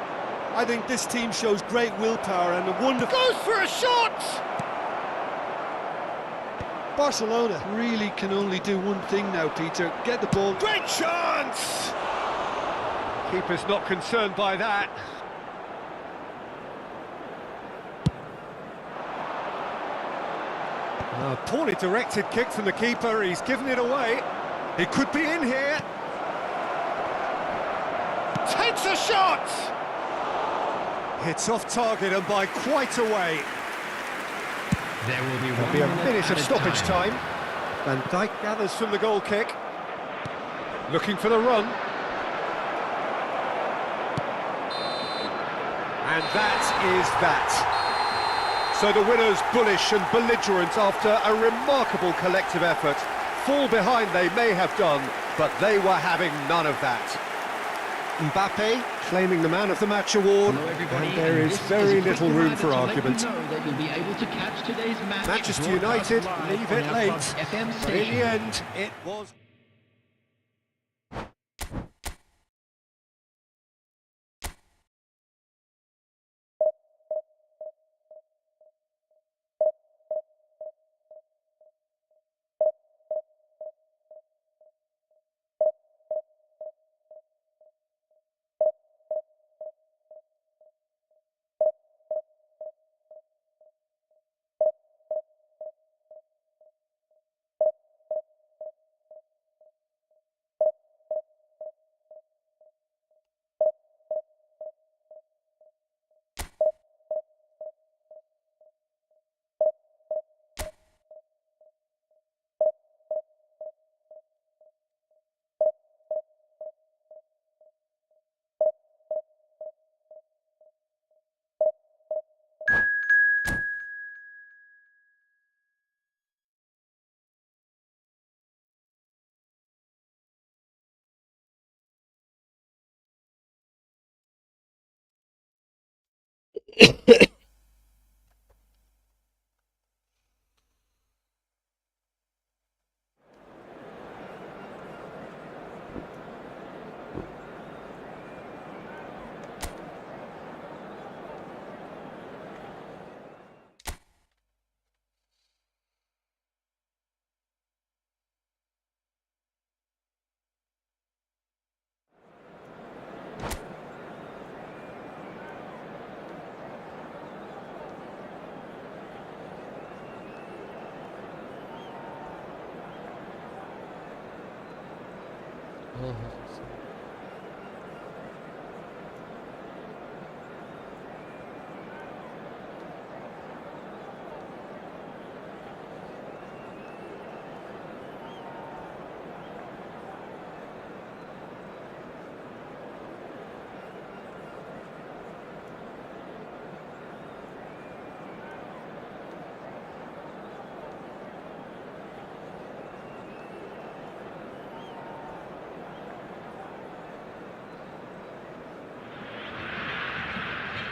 I think this team shows great willpower and a wonderful... Goes for a shot! Barcelona really can only do one thing now, Peter. Get the ball. Great chance! Keeper's not concerned by that. A poorly directed kick from the keeper. He's given it away. He could be in here. Takes a shot! It's off target and by quite a way. There'll be a minute of stoppage time. Van Dijk gathers from the goal kick. Looking for the run. And that is that. So the winners bullish and belligerent after a remarkable collective effort. Fall behind they may have done, but they were having none of that. Mbappe claiming the Man of the Match award, and there is very little room for argument. Manchester United leave it late, but in the end it was...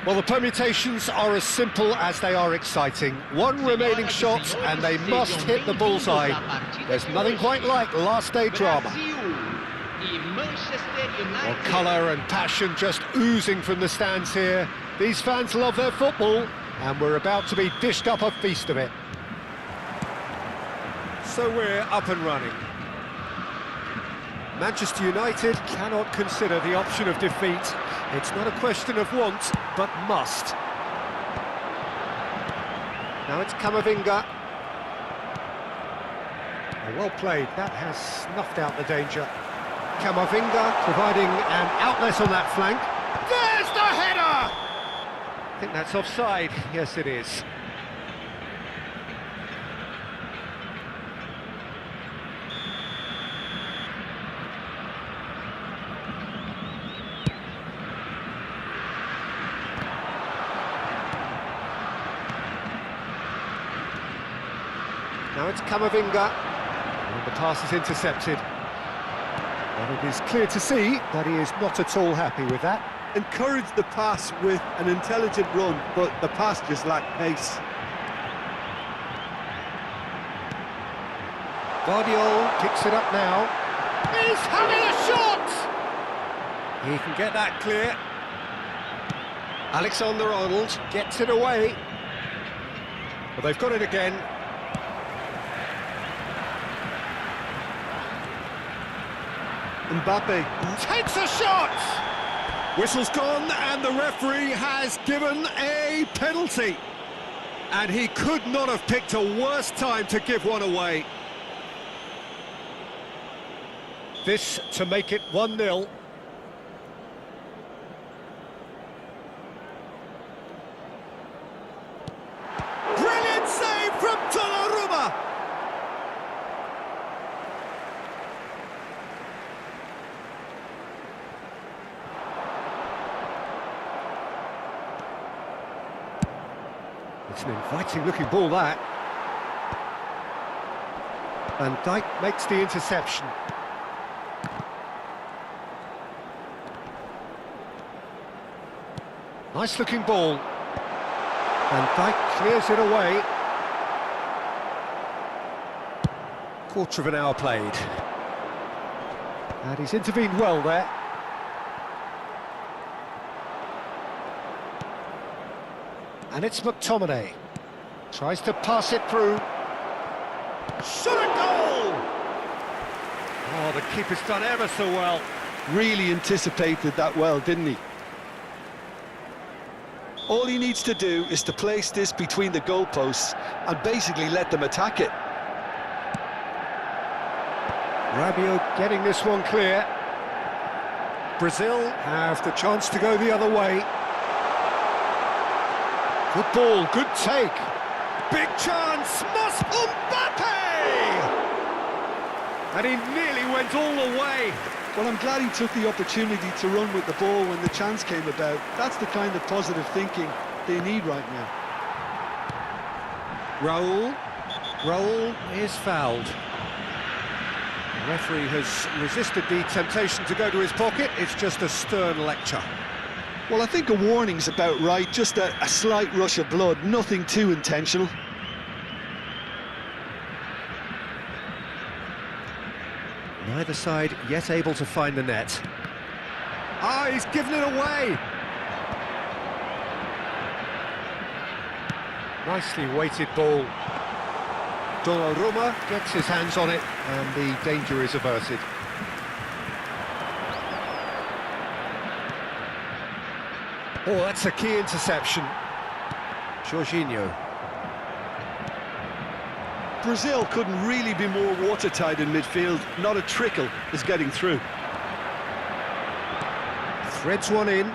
Well, the permutations are as simple as they are exciting. One remaining shot and they must hit the bullseye. There's nothing quite like last day drama. Well, colour and passion just oozing from the stands here. These fans love their football and we're about to be dished up a feast of it. So we're up and running. Manchester United cannot consider the option of defeat. It's not a question of want, but must. Now it's Camavinga. Oh, well played, that has snuffed out the danger. Camavinga providing an outlet on that flank. There's the header! I think that's offside. Yes, it is. Now it's Camavinga, and the pass is intercepted. And it is clear to see that he is not at all happy with that. Encouraged the pass with an intelligent run, but the pass just lacked pace. Guardiola picks it up now. He's having a shot! He can get that clear. Alexander-Arnold gets it away. Well, they've got it again. Mbappe Takes a shot! Whistle's gone and the referee has given a penalty. And he could not have picked a worse time to give one away. This to make it 1-0. Brilliant save from Donnarumma! It's an inviting looking ball, that. Van Dijk makes the interception. Nice looking ball. Van Dijk clears it away. Quarter of an hour played. And he's intervened well there. And it's McTominay. Tries to pass it through. Shot a goal! Oh, the keeper's done ever so well. really anticipated that well, didn't he? All he needs to do is to place this between the goalposts and basically let them attack it. Rabiot getting this one clear. Brazil have the chance to go the other way. Good ball, good take. Big chance, Mbappe! And he nearly went all the way. Well, I'm glad he took the opportunity to run with the ball when the chance came about. That's the kind of positive thinking they need right now. Raul is fouled. The referee has resisted the temptation to go to his pocket. It's just a stern lecture. Well, I think a warning's about right, just a slight rush of blood, nothing too intentional. Neither side yet able to find the net. Ah, he's given it away! Nicely weighted ball. Donnarumma gets his hands on it, and the danger is averted. Oh, that's a key interception. Jorginho. Brazil couldn't really be more watertight in midfield. Not a trickle is getting through. Threads one in.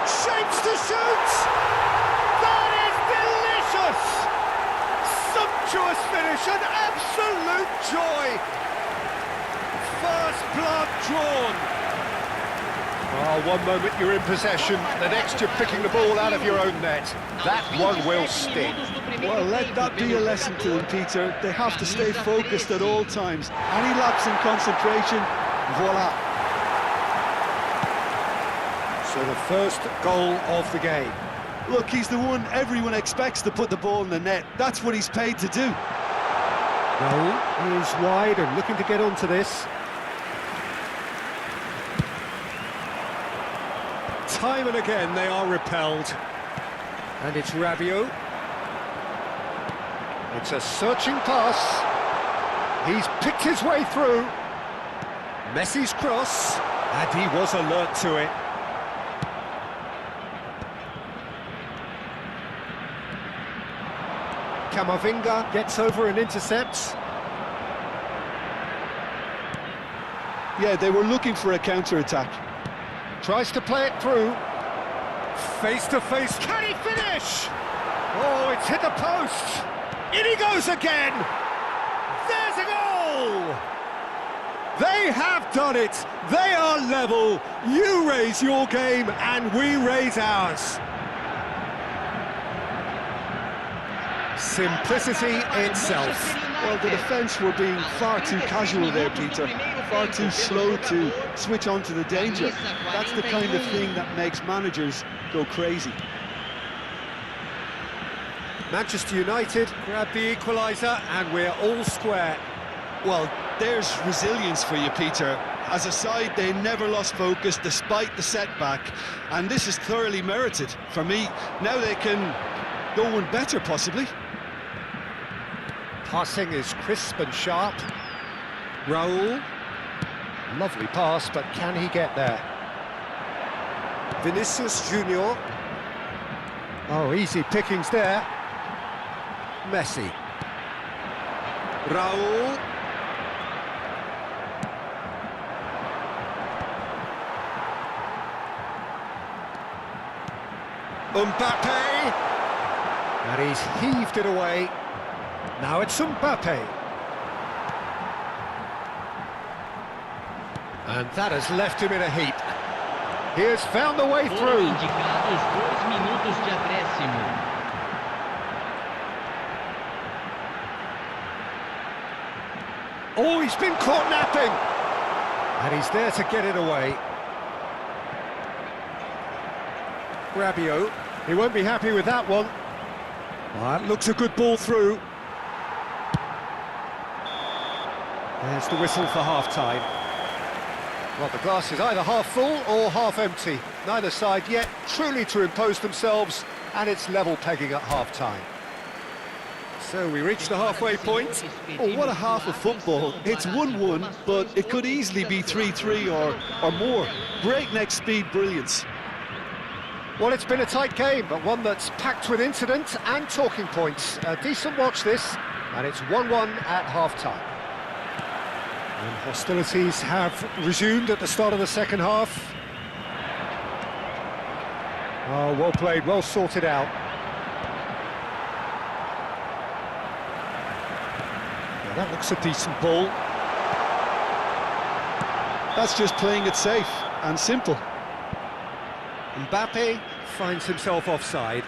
Shapes to shoot! That is delicious! Sumptuous finish, an absolute joy! First blood drawn. Oh, one moment you're in possession, the next you're picking the ball out of your own net. That one will sting. Well, let that be a lesson to them, Peter. They have to stay focused at all times. Any lapse in concentration, voila. So the first goal of the game. Look, he's the one everyone expects to put the ball in the net. That's what he's paid to do. Goal is wide and looking to get onto this. Time and again they are repelled. And it's Rabiot. It's a searching pass. He's picked his way through. Messi's cross. And he was alert to it. Camavinga gets over and intercepts. Yeah, they were looking for a counter-attack. Tries to play it through. Face to face. Can he finish? Oh, it's hit the post. In he goes again. There's a goal. They have done it. They are level. You raise your game and we raise ours. Simplicity itself. Well, the defence were being far too casual there, Peter. Far too slow to switch on to the danger. That's the kind of thing that makes managers go crazy. Manchester United grab the equaliser and we're all square. Well, there's resilience for you, Peter. As a side, they never lost focus despite the setback, and this is thoroughly merited. For me, now they can go one better, possibly. Passing is crisp and sharp. Raul. Lovely pass, but can he get there? Vinicius Junior. Oh, easy pickings there. Messi. Raul. Mbappe. And he's heaved it away. Now it's Mbappe. And that has left him in a heap. He has found the way through. Indicados 2 minutos de acréscimo. Oh, he's been caught napping. And he's there to get it away. Rabiot. He won't be happy with that one. Well, that looks a good ball through. There's the whistle for half-time. Well, the glass is either half full or half empty. Neither side yet truly to impose themselves, and it's level pegging at half-time. So we reach the halfway point. Oh, what a half of football. It's 1-1, but it could easily be 3-3 or more. Breakneck speed brilliance. Well, it's been a tight game, but one that's packed with incident and talking points. A decent watch this, and it's 1-1 at half-time. And hostilities have resumed at the start of the second half. Oh, well played, well sorted out. Yeah, that looks a decent ball. That's just playing it safe and simple. Mbappe finds himself offside.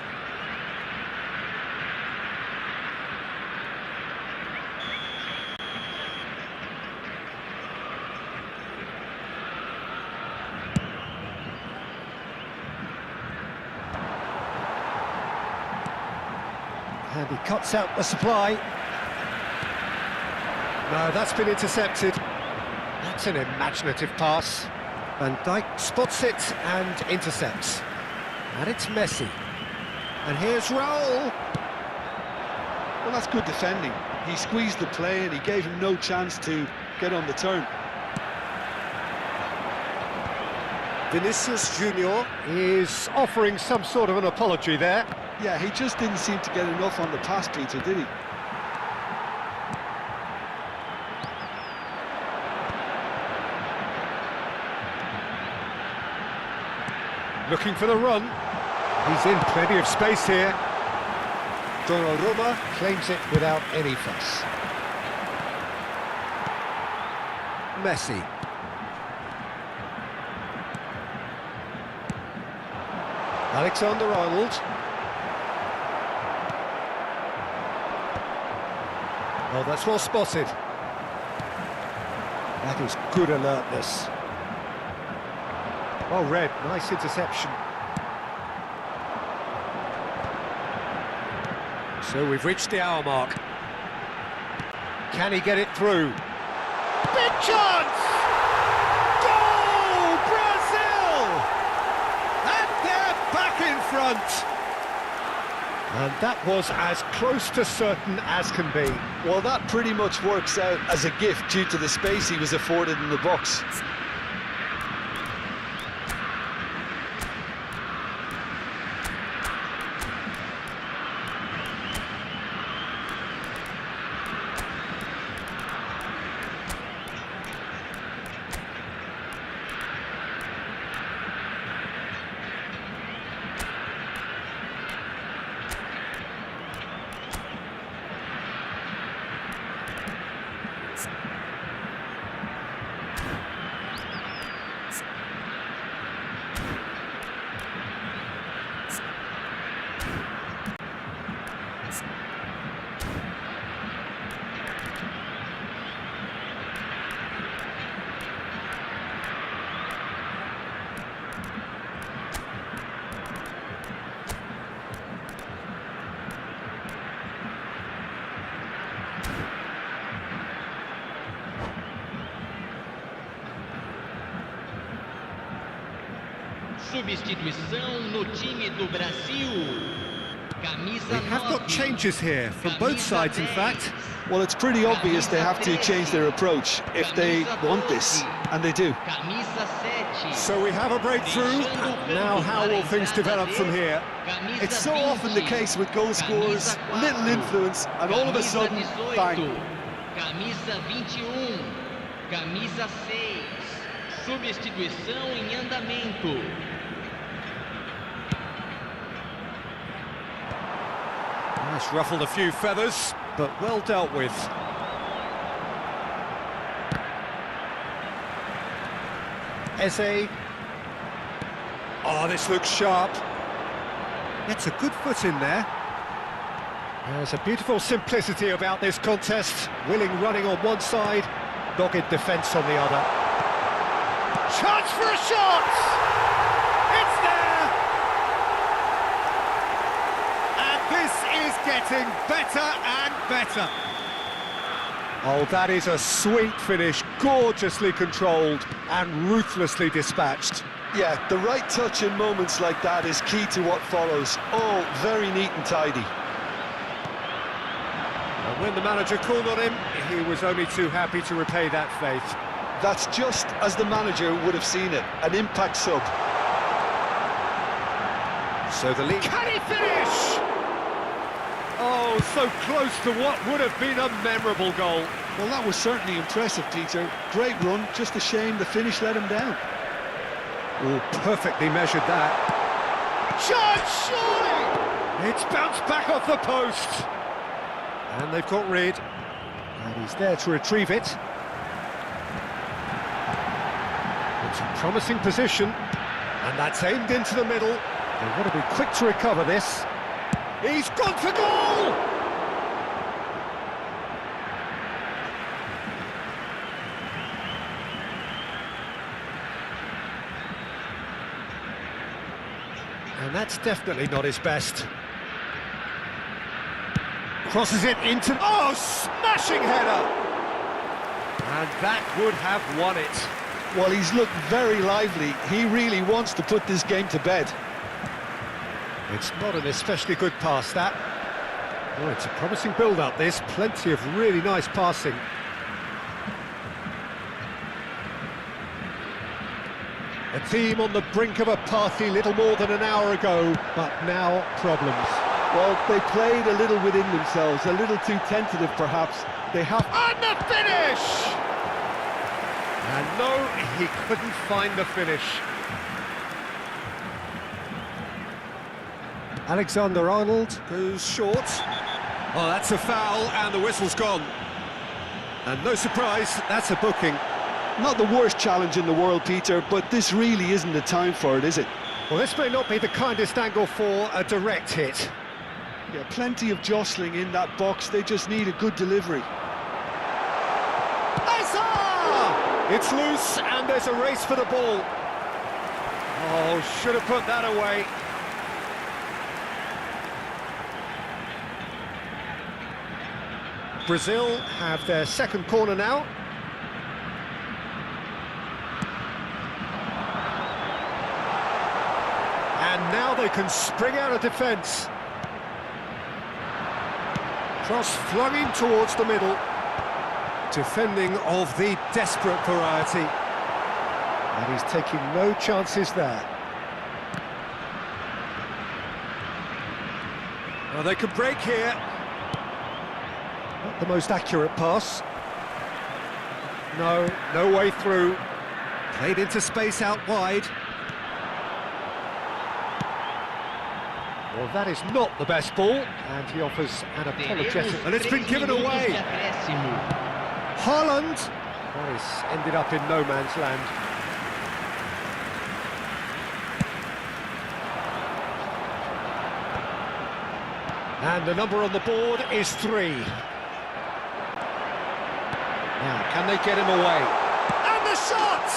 And he cuts out the supply. No, that's been intercepted. That's an imaginative pass. Van Dijk spots it and intercepts. And it's Messi. And here's Raul. Well, that's good defending. He squeezed the play and he gave him no chance to get on the turn. Vinicius Junior is offering some sort of an apology there. Yeah, he just didn't seem to get enough on the pass, Peter, did he? Looking for the run. He's in plenty of space here. Donnarumma claims it without any fuss. Messi. Alexander-Arnold. Oh, that's well spotted. That is good alertness. Well read, nice interception. So we've reached the hour mark. Can he get it through? Big chance! Goal! Brazil! And they're back in front. And that was as close to certain as can be. Well, that pretty much works out as a gift due to the space he was afforded in the box. Substituição no time do Brasil. Camisa We have got 9. changes here, from both sides in fact. Well, it's pretty obvious they have to change their approach if they want this, and they do. Camisa 7. So we have a breakthrough. Now how will things develop from here? Camisa It's so often the 20. case with goal scorers, Camisa little 4. influence, and all of a sudden, Camisa 18. bang. Camisa 21. Camisa 6. Substituição em andamento. That's ruffled a few feathers, but well dealt with. Eze. Oh, this looks sharp. Gets a good foot in there. There's a beautiful simplicity about this contest. Willing running on one side, dogged defence on the other. Chance for a shot! It's there! And this is getting better and better. Oh, that is a sweet finish, gorgeously controlled and ruthlessly dispatched. Yeah, the right touch in moments like that is key to what follows. Oh, very neat and tidy. And when the manager called on him, he was only too happy to repay that faith. That's just as the manager would have seen it, an impact sub. So the lead... Can he finish? Oh, so close to what would have been a memorable goal. Well, that was certainly impressive, Peter. Great run, just a shame the finish let him down. Oh, perfectly measured that. Chance, surely! It's bounced back off the post. And they've got rid. And he's there to retrieve it. It's a promising position. And that's aimed into the middle. They've got to be quick to recover this. He's gone for goal! And that's definitely not his best. Crosses it into... Oh, smashing header! And that would have won it. Well, he's looked very lively. He really wants to put this game to bed. It's not an especially good pass, that. Oh, it's a promising build-up, this. Plenty of really nice passing. A team on the brink of a party little more than an hour ago, but now problems. Well, they played a little within themselves, a little too tentative perhaps. They have... And the finish! And no, he couldn't find the finish. Alexander-Arnold goes short. Oh, that's a foul, and the whistle's gone. And no surprise, that's a booking. Not the worst challenge in the world, Peter, but this really isn't the time for it, is it? Well, this may not be the kindest angle for a direct hit. Yeah, plenty of jostling in that box, they just need a good delivery. It's loose, and there's a race for the ball. Oh, should have put that away. Brazil have their second corner now. And now they can spring out of defence. Cross flung in towards the middle. Defending of the desperate variety. And he's taking no chances there. Well, they can break here. Not the most accurate pass. No way through. Played into space out wide. Well, that is not the best ball, and he offers an apologetic. And it's been given away. Haaland. Well, he's ended up in no man's land. And the number on the board is 3. Now, can they get him away? And the shot!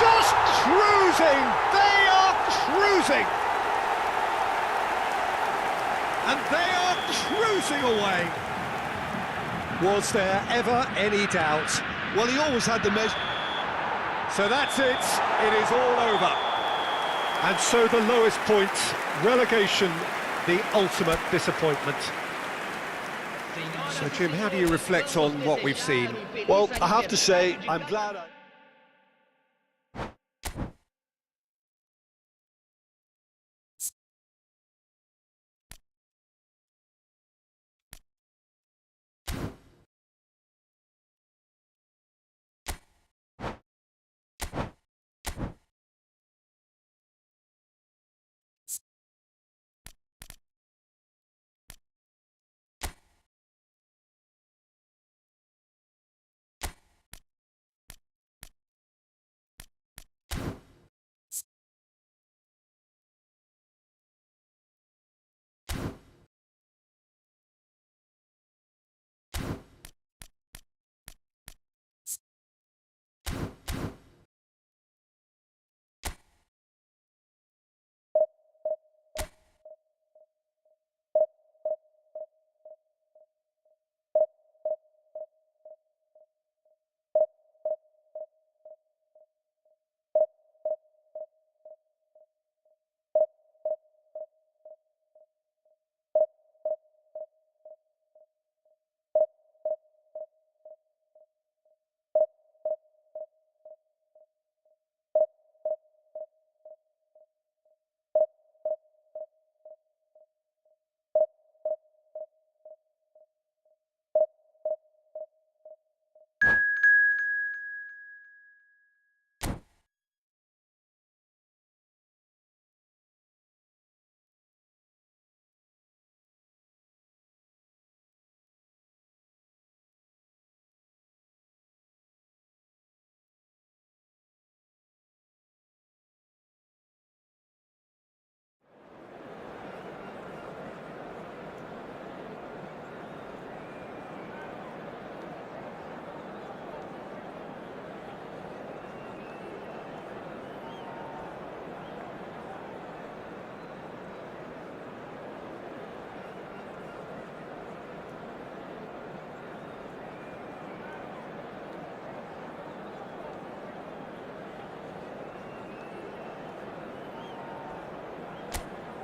Just cruising! They are cruising! And they are cruising away! Was there ever any doubt? Well, he always had the measure. So that's it. It is all over. And so the lowest point, relegation, the ultimate disappointment. So, Jim, how do you reflect on what we've seen? Well, I have to say, I'm glad I...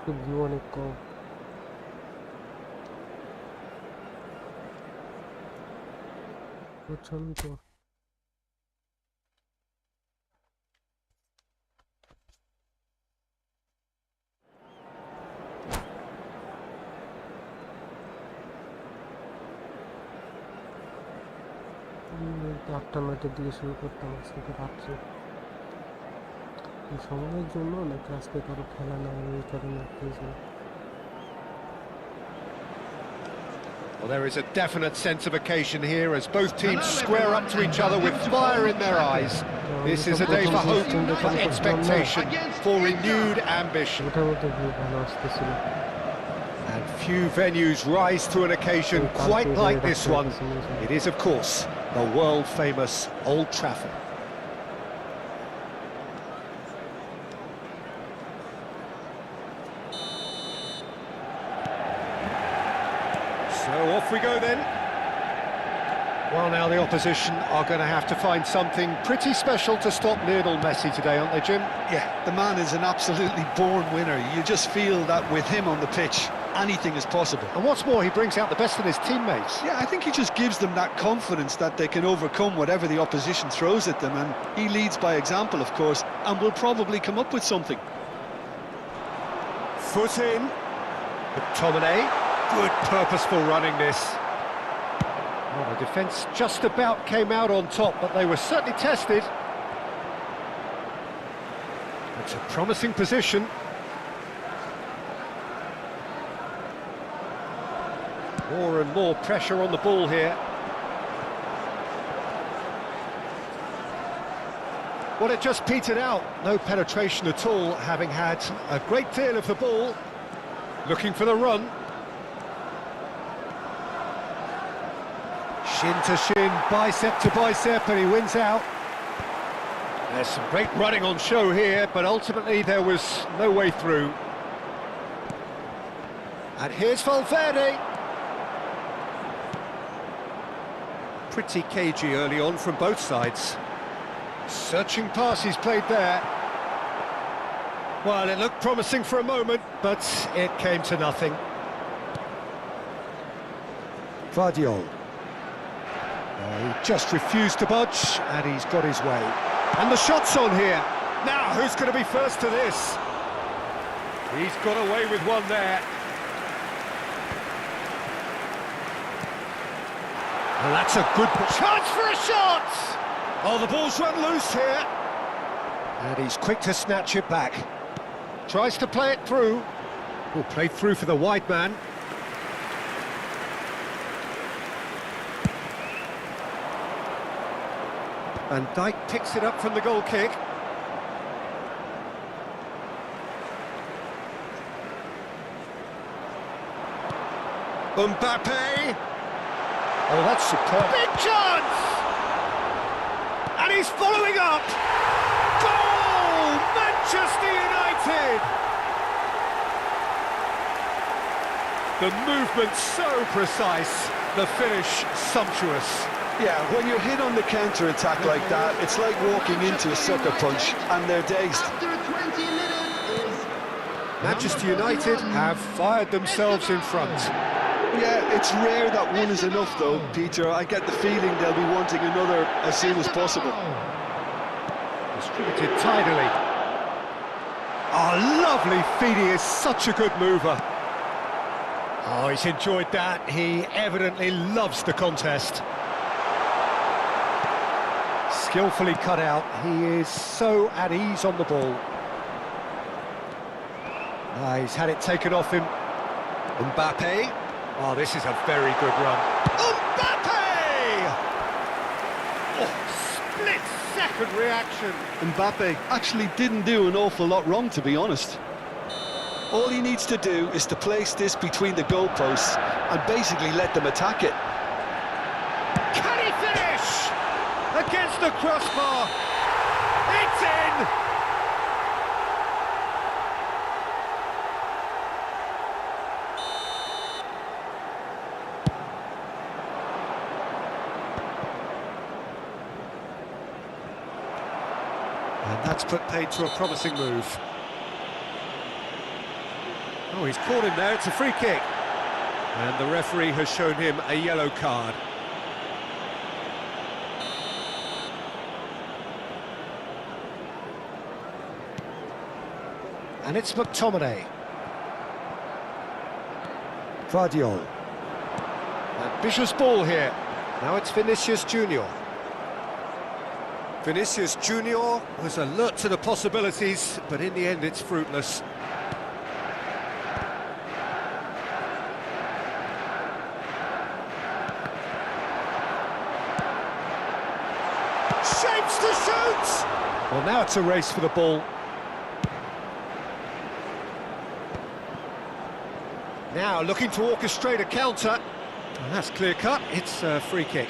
আজকে view অনেক কম। প্রচন্ড। আটটা নয়টার দিকে শুরু করতাম, আজকে তো রাত্রে। এই সময়ের জন্য নাকি আজকে কারো খেলা নাই, এই কারণে পেয়েছে। Well, there is a definite sense of occasion here as both teams square up to each other with fire in their eyes. This is a day for hope, for expectation, for renewed ambition. ওটার মধ্যে view ভালো আসতেছিল। And few venues rise to an occasion quite like this one. It is, of course, the world-famous Old Trafford. So off we go then. Well, now the opposition are going to have to find something pretty special to stop Lionel Messi today, aren't they, Jim? Yeah, the man is an absolutely born winner. You just feel that with him on the pitch, anything is possible. And what's more, he brings out the best in his teammates. Yeah, I think he just gives them that confidence that they can overcome whatever the opposition throws at them, and he leads by example, of course, and will probably come up with something. Foot in. McTominay. Good purposeful running this. Well, the defence just about came out on top, but they were certainly tested. It's a promising position. More and more pressure on the ball here. Well, it just petered out. No penetration at all, having had a great deal of the ball. Looking for the run. Shin to shin, bicep to bicep, and he wins out. There's some great running on show here, but ultimately there was no way through. And here's Valverde. Pretty cagey early on from both sides. Searching pass he's played there. Well, it looked promising for a moment, but it came to nothing. Vardiol. He just refused to budge, and he's got his way. And the shot's on here. Now, who's going to be first to this? He's got away with one there. Well, that's a good chance for a shot! Oh, the ball's run loose here. And he's quick to snatch it back. Tries to play it through. Oh, played through for the wide man. Van Dijk picks it up from the goal kick. Mbappe! Oh, that's superb. Big chance! And he's following up! Goal! Manchester United! The movement so precise, the finish sumptuous. Yeah, when you're hit on the counter-attack like that, it's like walking into a sucker punch, and they're dazed. After 20 minutes is Manchester United have fired themselves in front. Yeah, it's rare that one is enough, though, Peter. I get the feeling they'll be wanting another as soon as possible. Distributed tidily. Oh, lovely feed, he is such a good mover. Oh, he's enjoyed that. He evidently loves the contest. Skillfully cut out. He is so at ease on the ball. He's had it taken off him. Mbappe. Oh, this is a very good run. Mbappe! Oh, split-second reaction. Mbappe actually didn't do an awful lot wrong, to be honest. All he needs to do is to place this between the goalposts and basically let them attack it. Can he finish? Against the crossbar. It's in! And that's put paid to a promising move. Oh, he's caught him there, it's a free kick. And the referee has shown him a yellow card. And it's McTominay. Guardiola. Ambitious ball here. Now it's Vinicius Junior. Vinicius Junior was alert to the possibilities, but in the end it's fruitless. Shapes to shoot! Well, now it's a race for the ball. Now looking to orchestrate a counter. And that's clear cut, it's a free kick.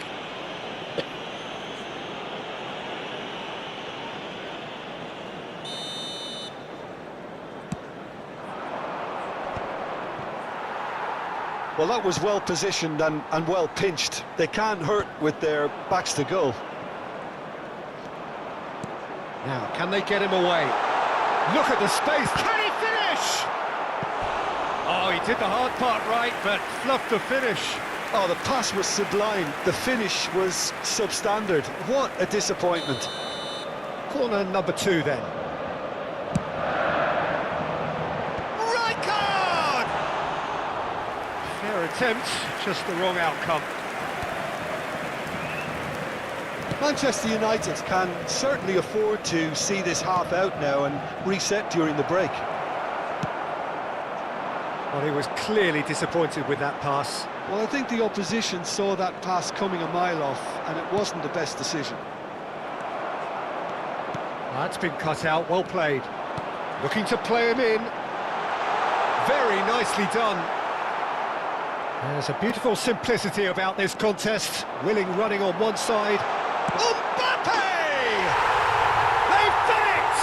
Well, that was well positioned and well pinched. They can't hurt with their backs to goal. Now, can they get him away? Look at the space, can he finish? Oh, he did the hard part right, but fluffed the finish. Oh, the pass was sublime. The finish was substandard. What a disappointment. Corner number 2 then. Right card! Fair attempt, just the wrong outcome. Manchester United can certainly afford to see this half out now and reset during the break. Well, he was clearly disappointed with that pass. Well, I think the opposition saw that pass coming a mile off, and it wasn't the best decision. That's been cut out, well played. Looking to play him in. Very nicely done. There's a beautiful simplicity about this contest. Willing running on one side. Mbappe! They've done it!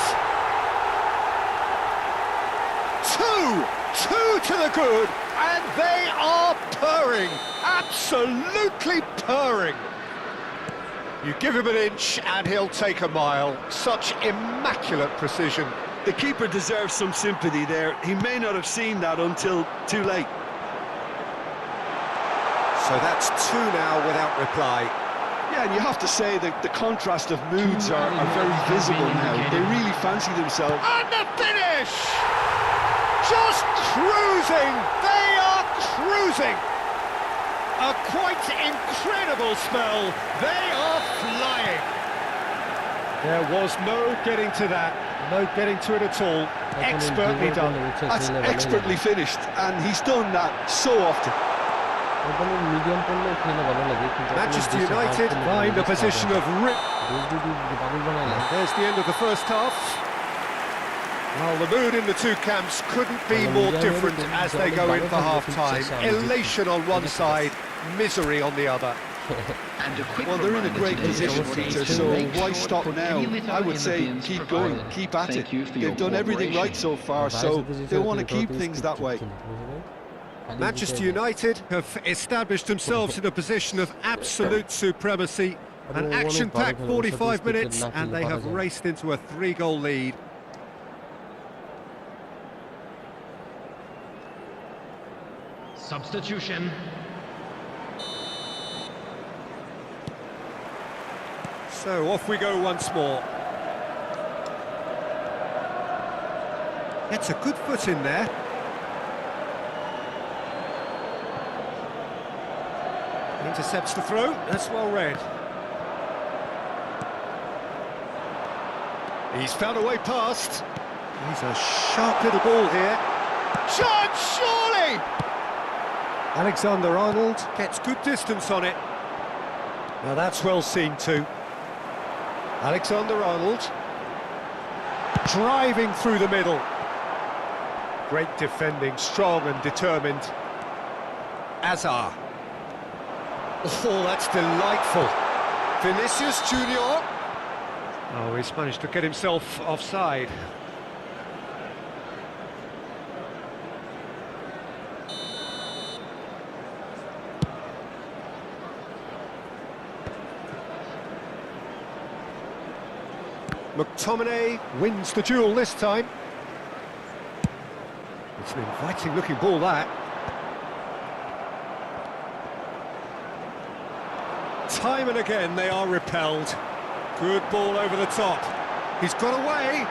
Two to the good, and they are purring. Absolutely purring. You give him an inch and he'll take a mile. Such immaculate precision. The keeper deserves some sympathy there. He may not have seen that until too late. So that's 2 now without reply. Yeah, and you have to say that the contrast of moods are very visible now. They really fancy themselves. And the finish! Just cruising! They are cruising! A quite incredible spell. They are flying. There was no getting to that. No getting to it at all. Expertly done. That's expertly finished, and he's done that so often. Manchester United find a position of rip. There's the end of the first half. Well, the mood in the two camps couldn't be more different as they go in for half-time. Elation on one side, misery on the other. Well, they're in a great position, Peter, so why stop now? I would say keep going, keep at it. They've done everything right so far, so they want to keep things that way. Manchester United have established themselves in a position of absolute supremacy. An action-packed 45 minutes, and they have raced into a 3-goal lead. Substitution. So off we go once more. Gets a good foot in there. Intercepts the throw, that's well read. He's found a way past. He's a sharp little ball here. Chance, surely! Alexander-Arnold gets good distance on it. Now that's well seen too. Alexander-Arnold driving through the middle. Great defending, strong and determined. Azar. Oh, that's delightful. Vinicius Junior. Oh, he's managed to get himself offside. McTominay wins the duel this time. It's an inviting looking ball, that. Time and again they are repelled. Good ball over the top. He's got away.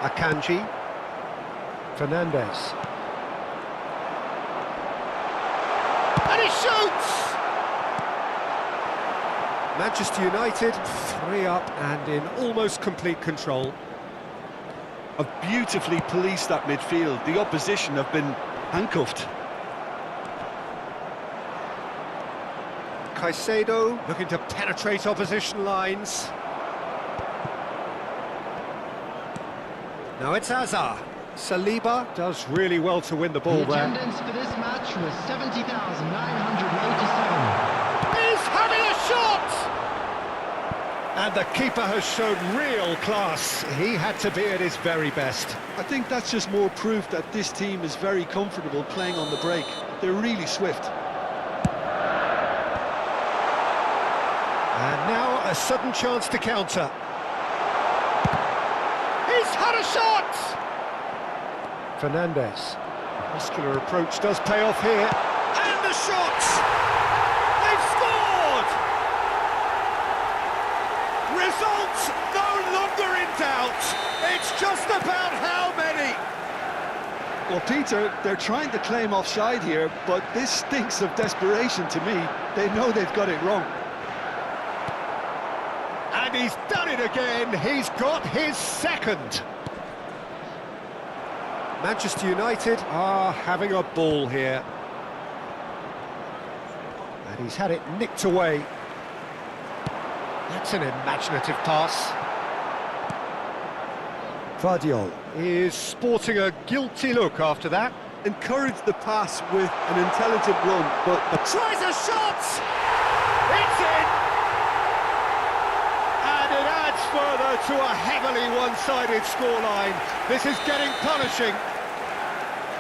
Akanji. Fernandez. And he shoots! Manchester United 3 up and in almost complete control. Have beautifully policed that midfield. The opposition have been handcuffed. Caicedo looking to penetrate opposition lines. Now it's Hazard. Saliba does really well to win the ball The there. attendance for this match was 70,987. He's having a shot! And the keeper has shown real class. He had to be at his very best. I think that's just more proof that this team is very comfortable playing on the break. They're really swift. And now a sudden chance to counter. He's had a shot! Fernandez. Muscular approach does pay off here. And the shot! They've scored! Results no longer in doubt. It's just about how many. Well, Peter, they're trying to claim offside here, but this stinks of desperation to me. They know they've got it wrong. And he's done it again. He's got his second. Manchester United are having a ball here. And he's had it nicked away. That's an imaginative pass. Vardiol is sporting a guilty look after that. Encourage the pass with an intelligent run, but Tries a shot! It's in! And it adds further to a heavily one-sided scoreline. This is getting punishing.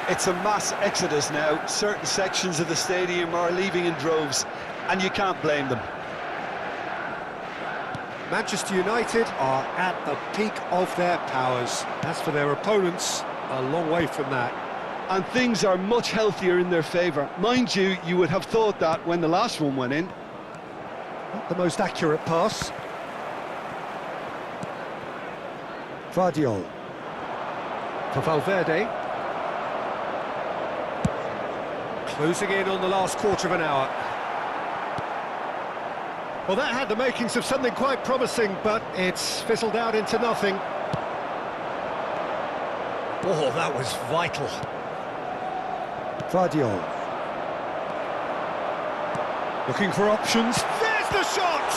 it's a mass exodus now. Certain sections of the stadium are leaving in droves, and you can't blame them. Manchester United are at the peak of their powers. As for their opponents, a long way from that. And things are much healthier in their favour. Mind you, you would have thought that when the last one went in. Not the most accurate pass. Vardiol. For Valverde. Closing in on the last quarter of an hour. Well, that had the makings of something quite promising, but it's fizzled out into nothing. Oh, that was vital. Vardiol. Looking for options. There's the shot!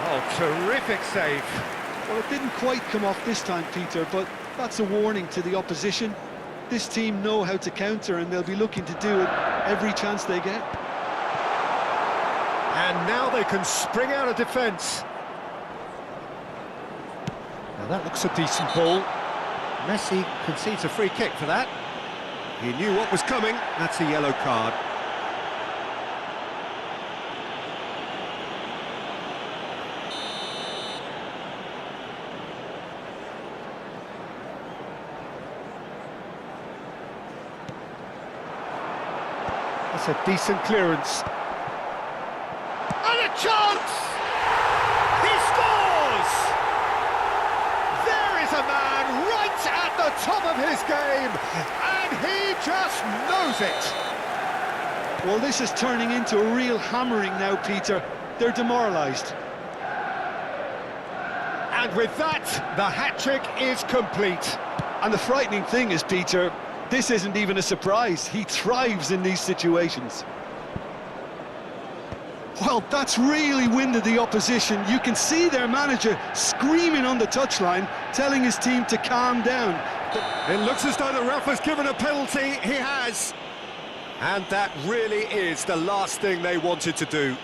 Oh, terrific save. Well, it didn't quite come off this time, Peter, but that's a warning to the opposition. This team know how to counter, and they'll be looking to do it every chance they get. And now they can spring out of defence. Now that looks a decent ball. Messi concedes a free kick for that. He knew what was coming. That's a yellow card. That's a decent clearance. And a chance! He scores! There is a man right at the top of his game, and he just knows it. Well, this is turning into a real hammering now, Peter. They're demoralised. And with that, the hat-trick is complete. And the frightening thing is, Peter, this isn't even a surprise. He thrives in these situations. Well, that's really winded the opposition. You can see their manager screaming on the touchline, telling his team to calm down. It looks as though the ref has given a penalty. He has. And that really is the last thing they wanted to do.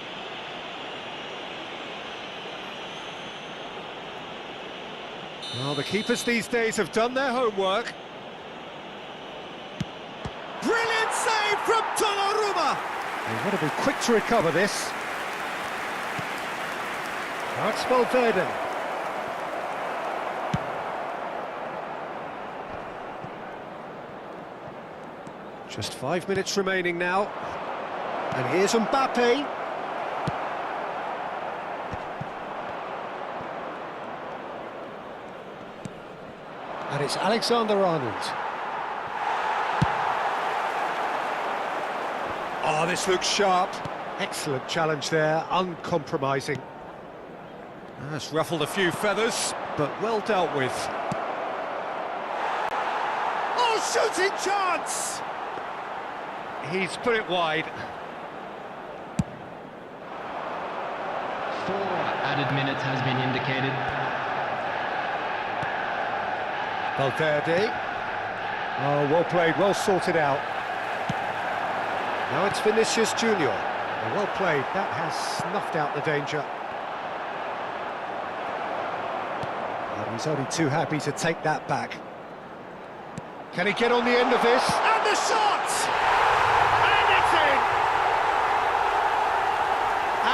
Well, the keepers these days have done their homework. Brilliant save from Donnarumma! They've got to be quick to recover this. That's Valverde. Just 5 minutes remaining now. And here's Mbappe. And it's Alexander-Arnold. Oh, this looks sharp. Excellent challenge there, uncompromising. That's ruffled a few feathers, but well dealt with. Oh, shooting chance! He's put it wide. 4 added minutes has been indicated. Valverde. Oh, well played, well sorted out. Now it's Vinicius Junior. Oh, well played, that has snuffed out the danger. And he's only too happy to take that back. Can he get on the end of this? And the shot! And it's in!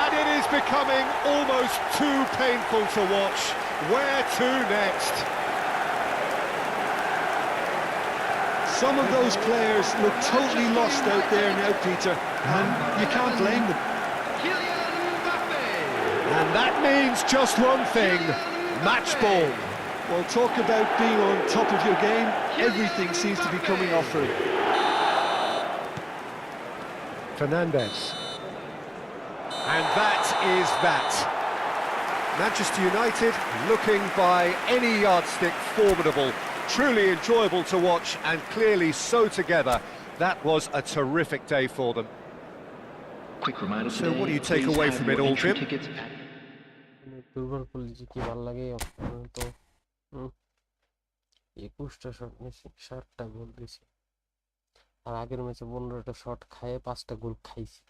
And it is becoming almost too painful to watch. Where to next? Some of those players look totally lost out there now, Peter, and you can't blame them. And that means just one thing, match ball. Well, talk about being on top of your game, everything seems to be coming off for him. Fernandes. And that is that. Manchester United looking by any yardstick formidable. Truly enjoyable to watch and clearly so together. That was a terrific day for them. Quick reminder. So what do you take away from it all, Jim? দুর্বল করলে যে কি ভালো লাগে তো 21টা shot নিয়েছি 7টা গোল দিয়েছি আর আগের ম্যাচে 15টা শট খাইয়ে 5টা গোল খাইছি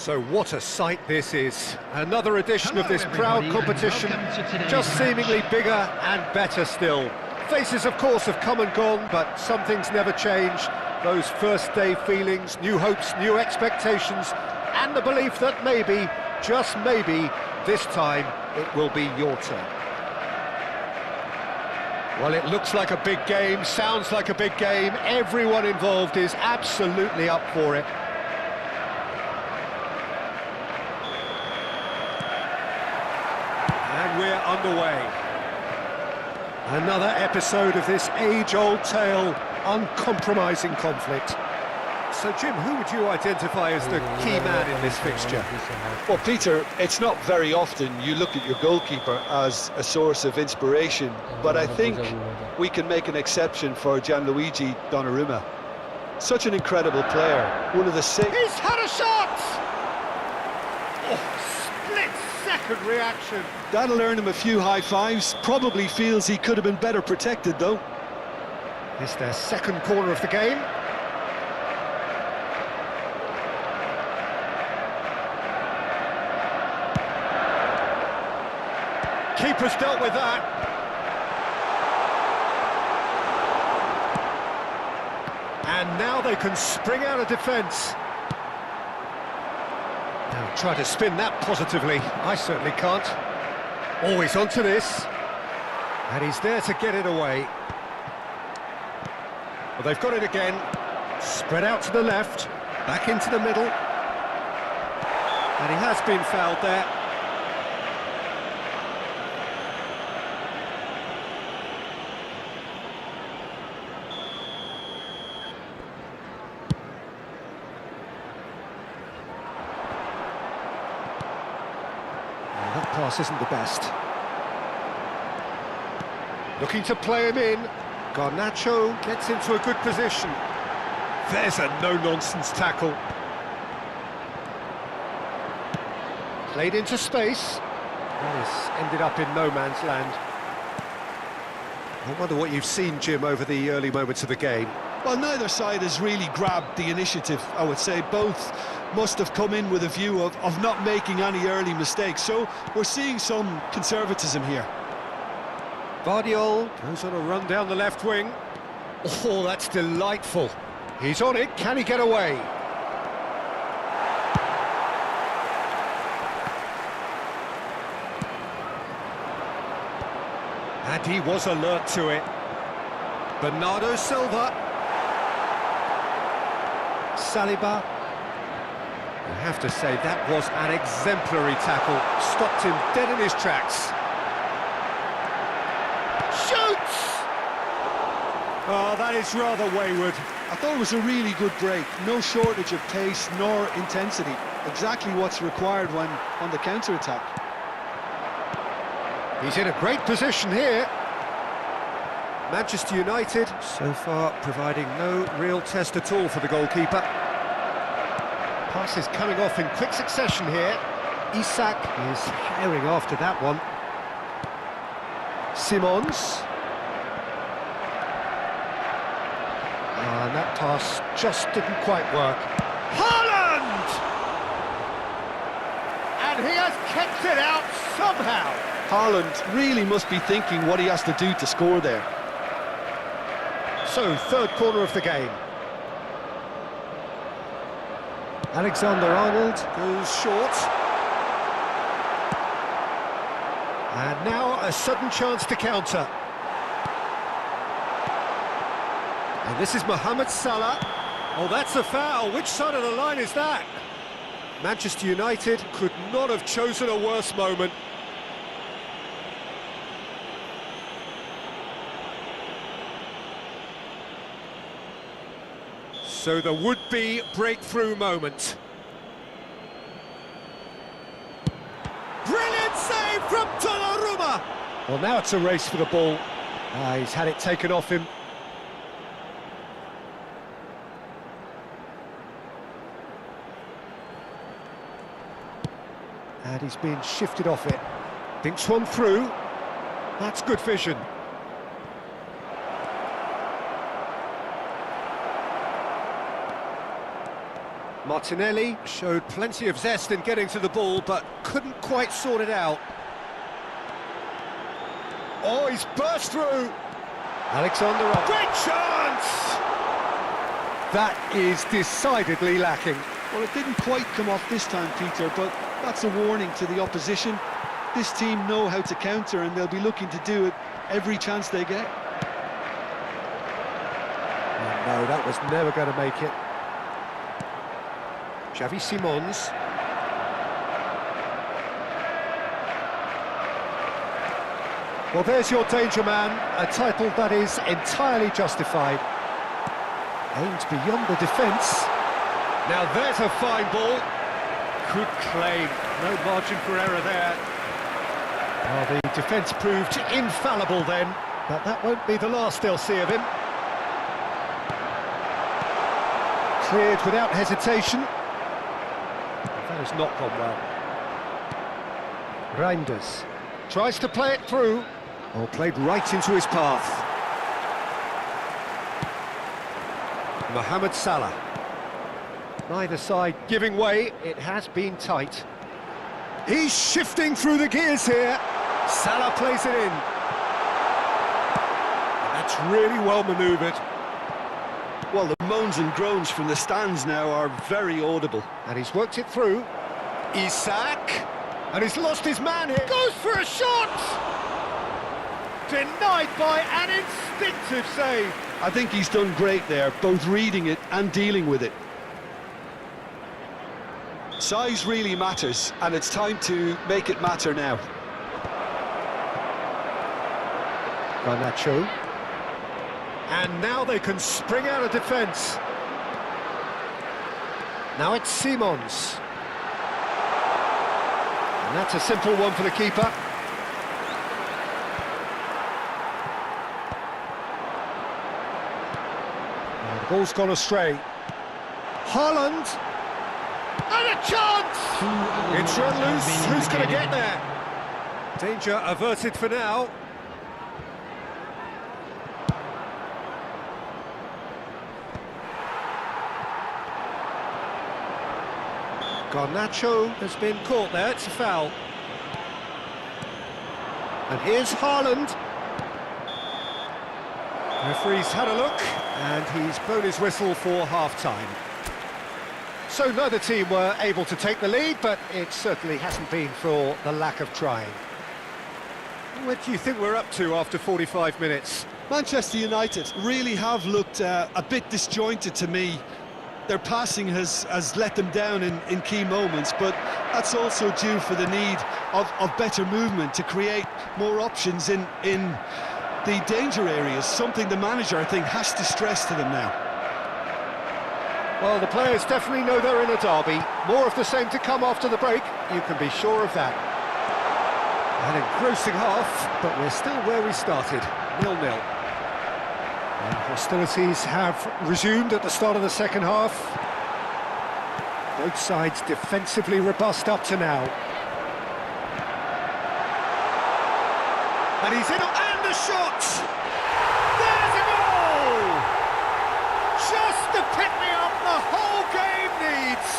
So what a sight this is. Another edition of Hello, this proud everybody, and competition, welcome to today's just match. seemingly bigger and better still. Faces, of course, have come and gone, but some things never change. Those first-day feelings, new hopes, new expectations, and the belief that maybe, just maybe, this time it will be your turn. Well, it looks like a big game, sounds like a big game. Everyone involved is absolutely up for it. And we're underway. Another episode of this age-old tale, uncompromising conflict. So, Jim, who would you identify as the key man in this fixture? Well, Peter, it's not very often you look at your goalkeeper as a source of inspiration, but I think we can make an exception for Gianluigi Donnarumma. Such an incredible player, one of the six... He's had a shot! Oh, split-second reaction. That'll earn him a few high fives, probably feels he could have been better protected though. It's their second corner of the game. Keeper's dealt with that. And now they can spring out of defence. Now try to spin that positively. I certainly can't. Always onto this. And he's there to get it away. Well, they've got it again. Spread out to the left. Back into the middle. And he has been fouled there. That pass isn't the best. Looking to play him in. Garnacho gets into a good position. There's a no-nonsense tackle. Played into space. This ended up in no man's land. I wonder what you've seen, Jim, over the early moments of the game. Well, neither side has really grabbed the initiative, I would say. Both must have come in with a view of not making any early mistakes. So we're seeing some conservatism here. Vardiol goes on a run down the left wing. Oh, that's delightful. He's on it, can he get away? And he was alert to it. Bernardo Silva. Saliba. You have to say that was an exemplary tackle. Stopped him dead in his tracks. Shoots! Oh, that is rather wayward. I thought it was a really good break. No shortage of pace nor intensity. Exactly what's required when on the counter-attack. He's in a great position here. Manchester United, so far, providing no real test at all for the goalkeeper. Pass is coming off in quick succession here. Isak is herring after that one. Simons. And that pass just didn't quite work. Haaland! And he has kept it out somehow. Haaland really must be thinking what he has to do to score there. So, third corner of the game. Alexander-Arnold goes short. And now a sudden chance to counter. And this is Mohamed Salah. Oh, that's a foul. Which side of the line is that? Manchester United could not have chosen a worse moment. So the would-be breakthrough moment. Brilliant save from Donnarumma! Well, now it's a race for the ball. He's had it taken off him. And he's been shifted off it. Thinks one through. That's good vision. Martinelli showed plenty of zest in getting to the ball, but couldn't quite sort it out. Oh, he's burst through! Alexander, great chance! That is decidedly lacking. Well, it didn't quite come off this time, Peter, but that's a warning to the opposition. This team know how to counter, and they'll be looking to do it every chance they get. Oh, no, that was never going to make it. Xavi Simons. Well, there's your danger man, a title that is entirely justified. Aimed beyond the defence. Now there's a fine ball. Good claim, no margin for error there. Well, the defence proved infallible then, but that won't be the last they'll see of him. Cleared without hesitation. That has not gone well. Reinders tries to play it through. Oh, played right into his path. Mohamed Salah. Neither side giving way, it has been tight. He's shifting through the gears here. Salah plays it in. That's really well manoeuvred. Well, the moans and groans from the stands now are very audible. And he's worked it through. Isak. And he's lost his man here. Goes for a shot! Denied by an instinctive save. I think he's done great there, both reading it and dealing with it. Size really matters, and it's time to make it matter now. Garnacho. And now they can spring out of defence. Now it's Simons. And that's a simple one for the keeper. Oh, the ball's gone astray. Haaland. And a chance! It's run loose. Who's going to get there? Danger averted for now. Garnacho has been caught there, it's a foul. And here's Haaland. Referee's had a look, and he's blown his whistle for half-time. So neither team were able to take the lead, but it certainly hasn't been for the lack of trying. What do you think we're up to after 45 minutes? Manchester United really have looked a bit disjointed to me. Their passing has let them down in key moments, but that's also due for the need of better movement to create more options in the danger areas, something the manager, I think, has to stress to them now. Well, the players definitely know they're in a derby. More of the same to come after the break, you can be sure of that. An engrossing half, but we're still where we started, 0-0. And hostilities have resumed at the start of the second half. Both sides defensively robust up to now. And he's in, and the shot! There's a goal! Just the pick-me-up the whole game needs!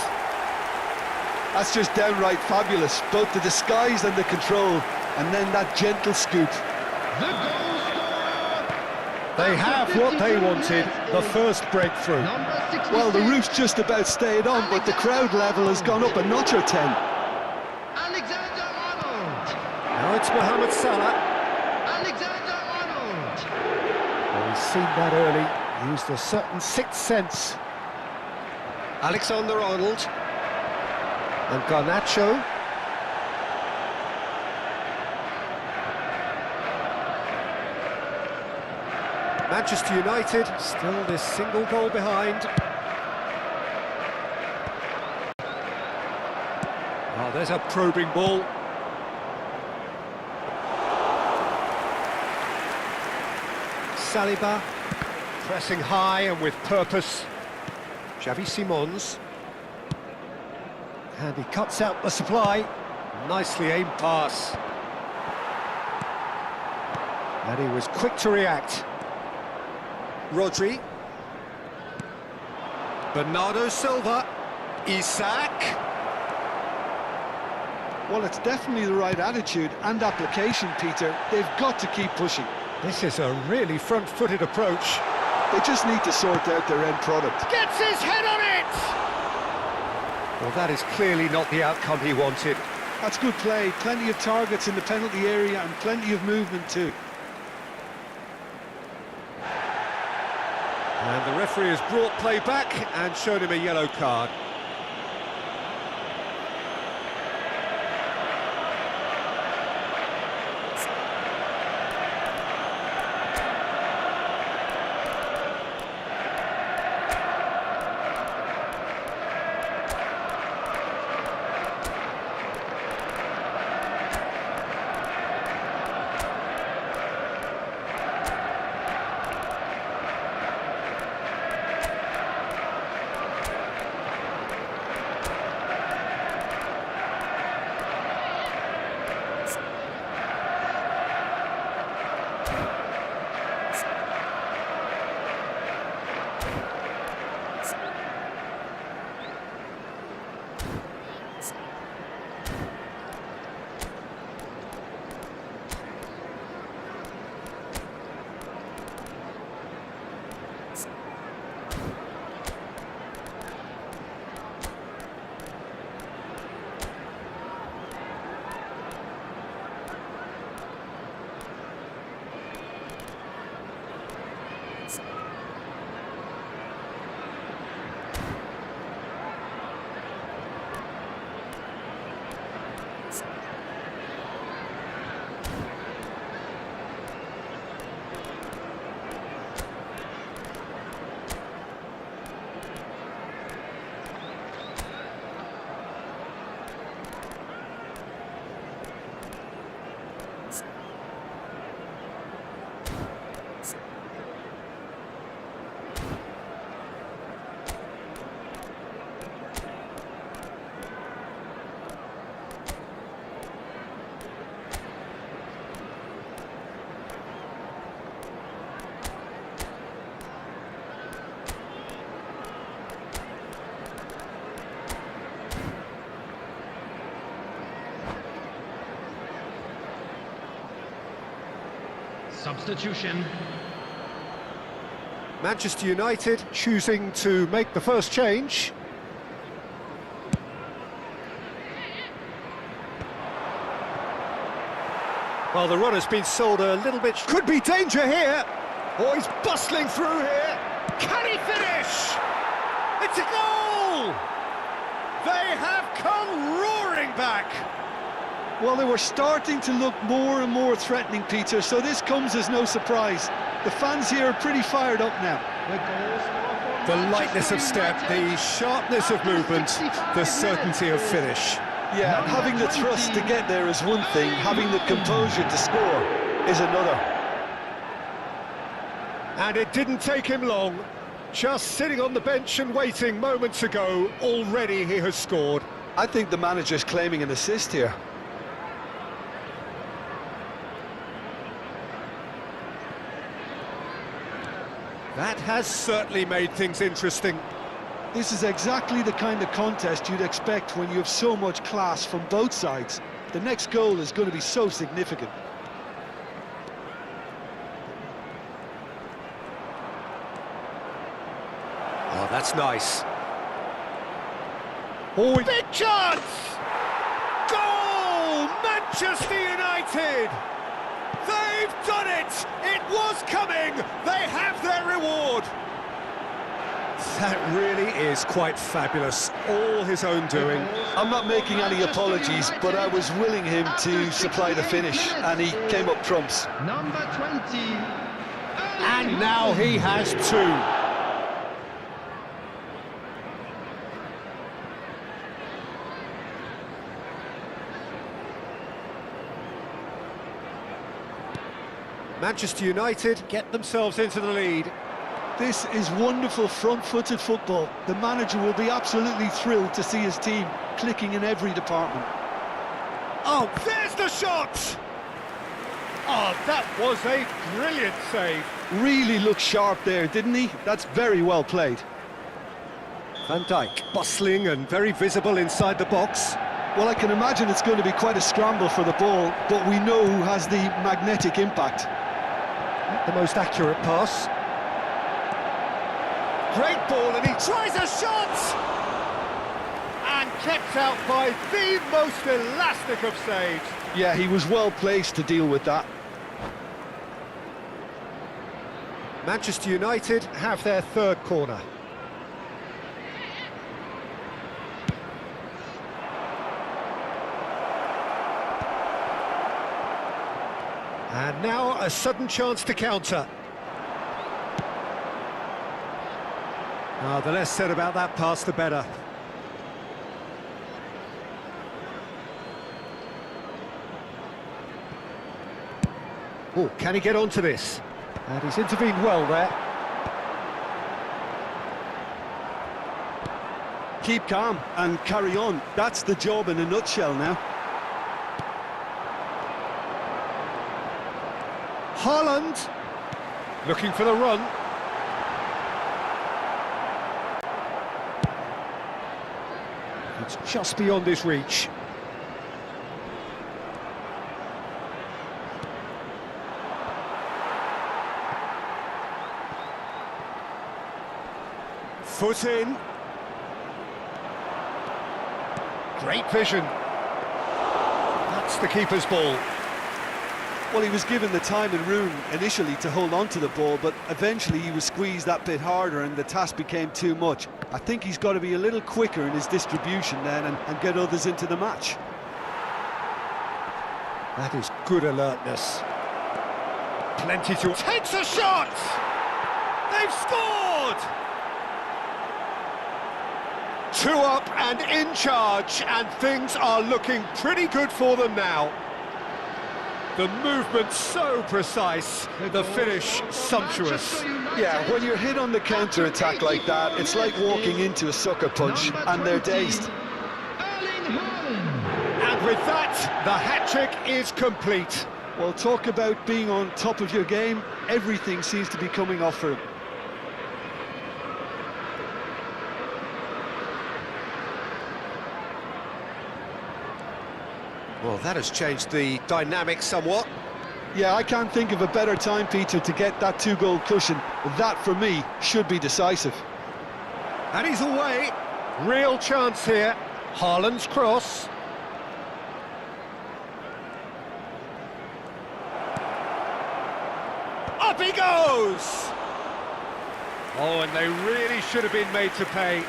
That's just downright fabulous, both the disguise and the control, and then that gentle scoop. The goal scorer. They have what they wanted, the first breakthrough. Well, the roof's just about stayed on, but the crowd level has gone up a notch or 10. Alexander-Arnold. Now it's Mohamed Salah. Alexander-Arnold. Well, he's seen that early, used a certain sixth sense. Alexander-Arnold. And Garnacho. Manchester United still this single goal behind. Oh, there's a probing ball. Saliba pressing high and with purpose. Xavi Simons. And he cuts out the supply. Nicely aimed pass. And he was quick to react. Rodri. Bernardo Silva. Isak. Well, it's definitely the right attitude and application, Peter. They've got to keep pushing. This is a really front-footed approach. They just need to sort out their end product. Gets his head on it! Well, that is clearly not the outcome he wanted. That's good play. Plenty of targets in the penalty area and plenty of movement too. And the referee has brought play back and shown him a yellow card. Substitution. Manchester United choosing to make the first change. Well, the run has been sold a little bit. Could be danger here. Oh, he's bustling through here. Can he finish? It's a goal! They have come roaring back. Well, they were starting to look more and more threatening, Peter, so this comes as no surprise. The fans here are pretty fired up now. The lightness of step, the sharpness of movement, the certainty of finish. Yeah, and having the thrust to get there is one thing, having the composure to score is another. And it didn't take him long. Just sitting on the bench and waiting moments ago, already he has scored. I think the manager's claiming an assist here. That has certainly made things interesting. This is exactly the kind of contest you'd expect when you have so much class from both sides. The next goal is going to be so significant. Oh, that's nice. Oh, big chance! Goal! Manchester United! They've done it! It was coming! They have their reward! That really is quite fabulous. All his own doing. I'm not making any apologies, but I was willing him to supply the finish, and he came up trumps. Number 20. And now he has two. Manchester United get themselves into the lead. This is wonderful front-footed football. The manager will be absolutely thrilled to see his team clicking in every department. Oh, there's the shot! Oh, that was a brilliant save. Really looked sharp there, didn't he? That's very well played. Van Dijk, bustling and very visible inside the box. Well, I can imagine it's going to be quite a scramble for the ball, but we know who has the magnetic impact. The most accurate pass. Great ball, and he tries a shot! And kept out by the most elastic of saves. Yeah, he was well placed to deal with that. Manchester United have their third corner. And now a sudden chance to counter. The less said about that pass, the better. Oh, can he get onto this? And he's intervened well there. Keep calm and carry on. That's the job in a nutshell now. Haaland, looking for the run. It's just beyond his reach. Foot in. Great vision. That's the keeper's ball. Well, he was given the time and room initially to hold on to the ball, but eventually he was squeezed that bit harder and the task became too much. I think he's got to be a little quicker in his distribution then and get others into the match. That is good alertness. Plenty to... Takes a shot! They've scored! 2 up and in charge, and things are looking pretty good for them now. The movement so precise, the finish sumptuous. Yeah, when you're hit on the counter-attack like that, it's like walking into a sucker punch and they're dazed. And with that, the hat-trick is complete. Well, talk about being on top of your game. Everything seems to be coming off for him. Well, that has changed the dynamic somewhat. Yeah, I can't think of a better time, Peter, to get that 2-goal cushion. That, for me, should be decisive. And he's away. Real chance here. Haaland's cross. Up he goes! Oh, and they really should have been made to pay.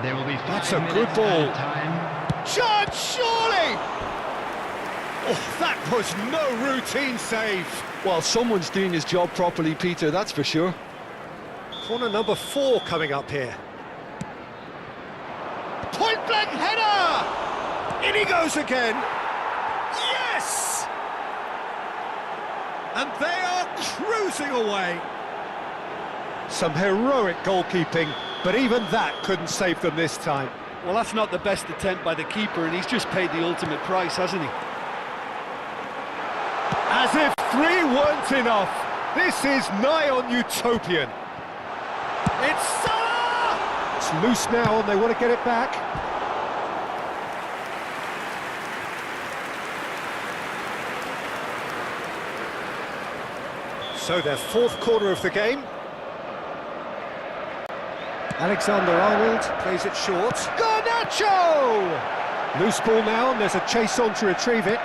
There will be 5 That's a minutes good ball. added time. Chance, surely! Oh, that was no routine save. Well, someone's doing his job properly, Peter, that's for sure. Corner number 4 coming up here. Point-blank header! In he goes again. Yes! And they are cruising away. Some heroic goalkeeping, but even that couldn't save them this time. Well, that's not the best attempt by the keeper, and he's just paid the ultimate price, hasn't he? As if 3 weren't enough. This is nigh on utopian. It's Salah! It's loose now and they want to get it back. So their 4th corner of the game. Alexander-Arnold plays it short. Garnacho! Loose ball now, and there's a chase on to retrieve it.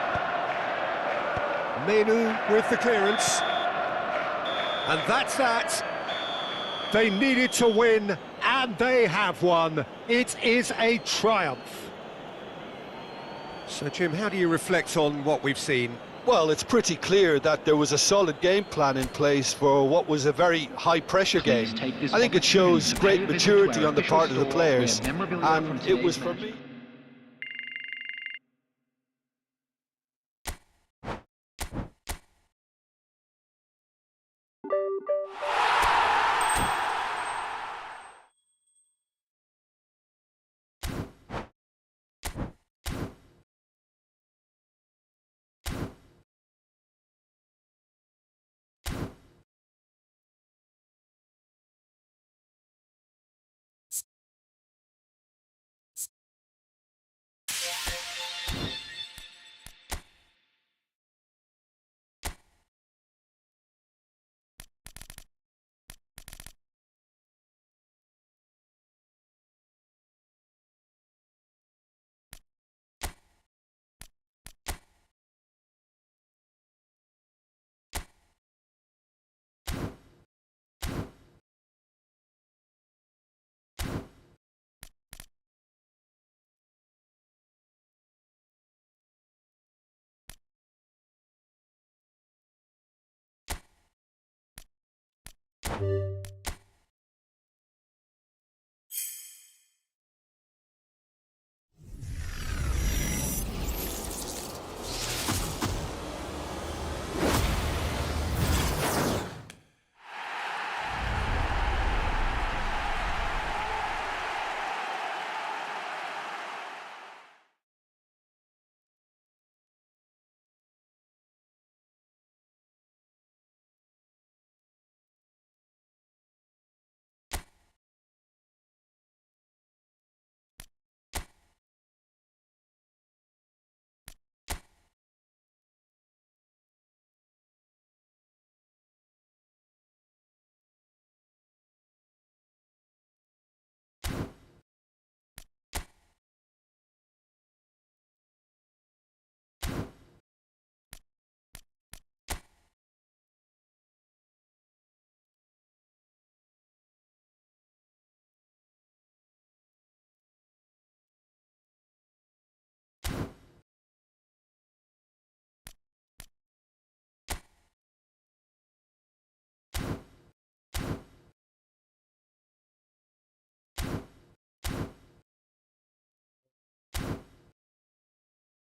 Menu with the clearance. And that's that. They needed to win, and they have won. It is a triumph. So, Jim, how do you reflect on what we've seen? Well, it's pretty clear that there was a solid game plan in place for what was a very high-pressure game. I think it shows great maturity on the part of the players, and it was for me...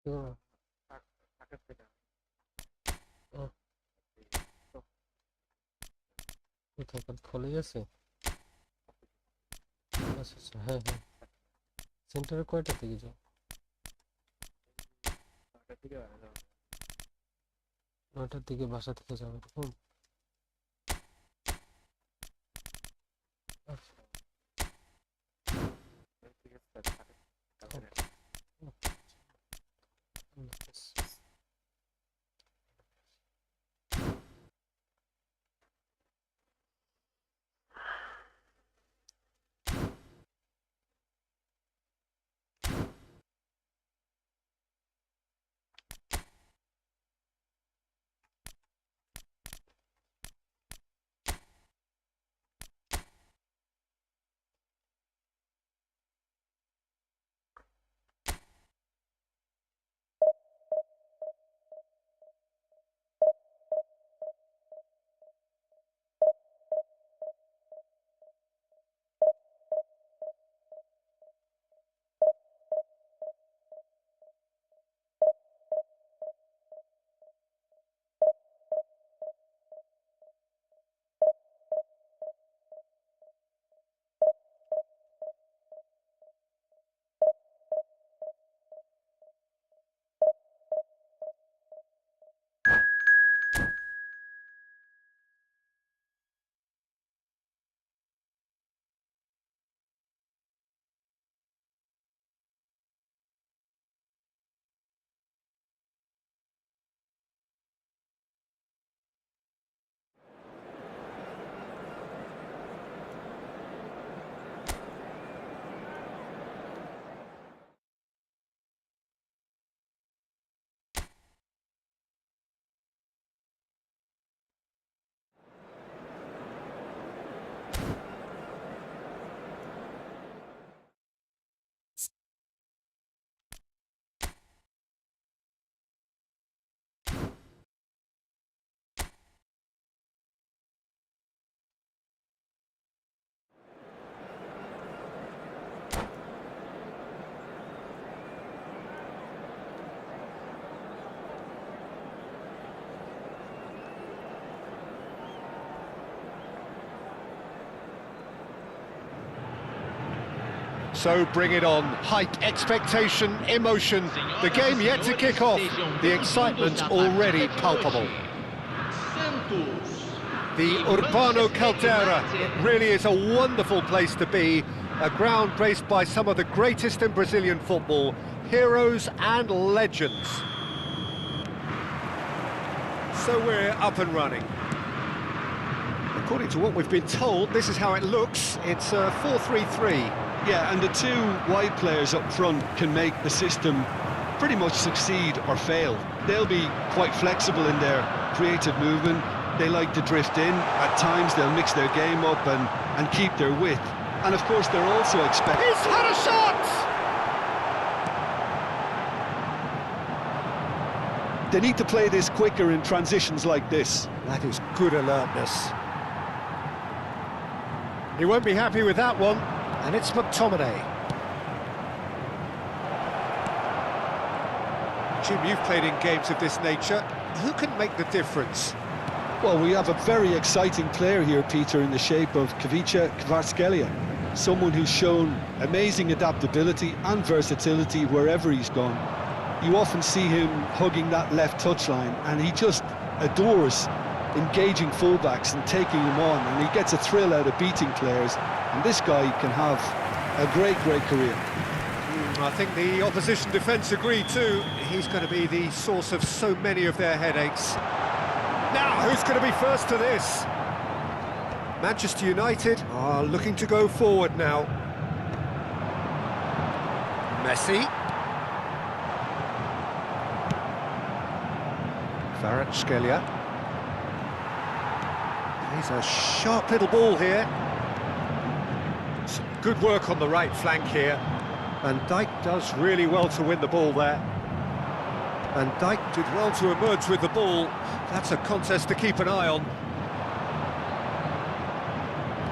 ও, ও, কোথায় খোলে গেছে? আচ্ছা আচ্ছা, হ্যাঁ হ্যাঁ। সেন্টারে কয়টা থেকে যাও? 9টার দিকে বাসা থেকে যাও এরকম? আচ্ছা, ওকে। So bring it on. Hype, expectation, emotion. The game yet to kick off. The excitement already palpable. The Urbano Caldera, it really is a wonderful place to be. A ground graced by some of the greatest in Brazilian football, heroes and legends. So we're up and running. According to what we've been told, this is how it looks. It's a 4-3-3. Yeah, and the two wide players up front can make the system pretty much succeed or fail. They'll be quite flexible in their creative movement. They like to drift in. At times they'll mix their game up and keep their width. And of course they're also expected... He's had a shot! They need to play this quicker in transitions like this. That is good alertness. He won't be happy with that one, and it's McTominay. Jim, you've played in games of this nature. Who can make the difference? Well, we have a very exciting player here, Peter, in the shape of Kavica Kvaratskhelia. Someone who's shown amazing adaptability and versatility wherever he's gone. You often see him hugging that left touchline, and he just adores engaging fullbacks and taking them on, and he gets a thrill out of beating players, and this guy can have a great career. I think the opposition defence agree too. He's going to be the source of so many of their headaches. Now, who's going to be first to this? Manchester United are looking to go forward now. Messi. Kvaratskhelia. He's a sharp little ball here. Some good work on the right flank here. Van Dijk does really well to win the ball there. Van Dijk did well to emerge with the ball. That's a contest to keep an eye on.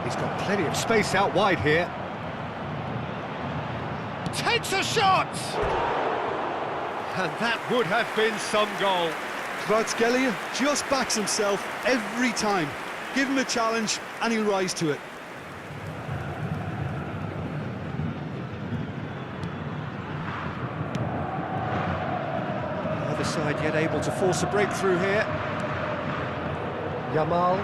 He's got plenty of space out wide here. Takes a shot! And that would have been some goal. Kvaratskhelia just backs himself every time. Give him a challenge and he'll rise to it. Other side yet able to force a breakthrough here. Yamal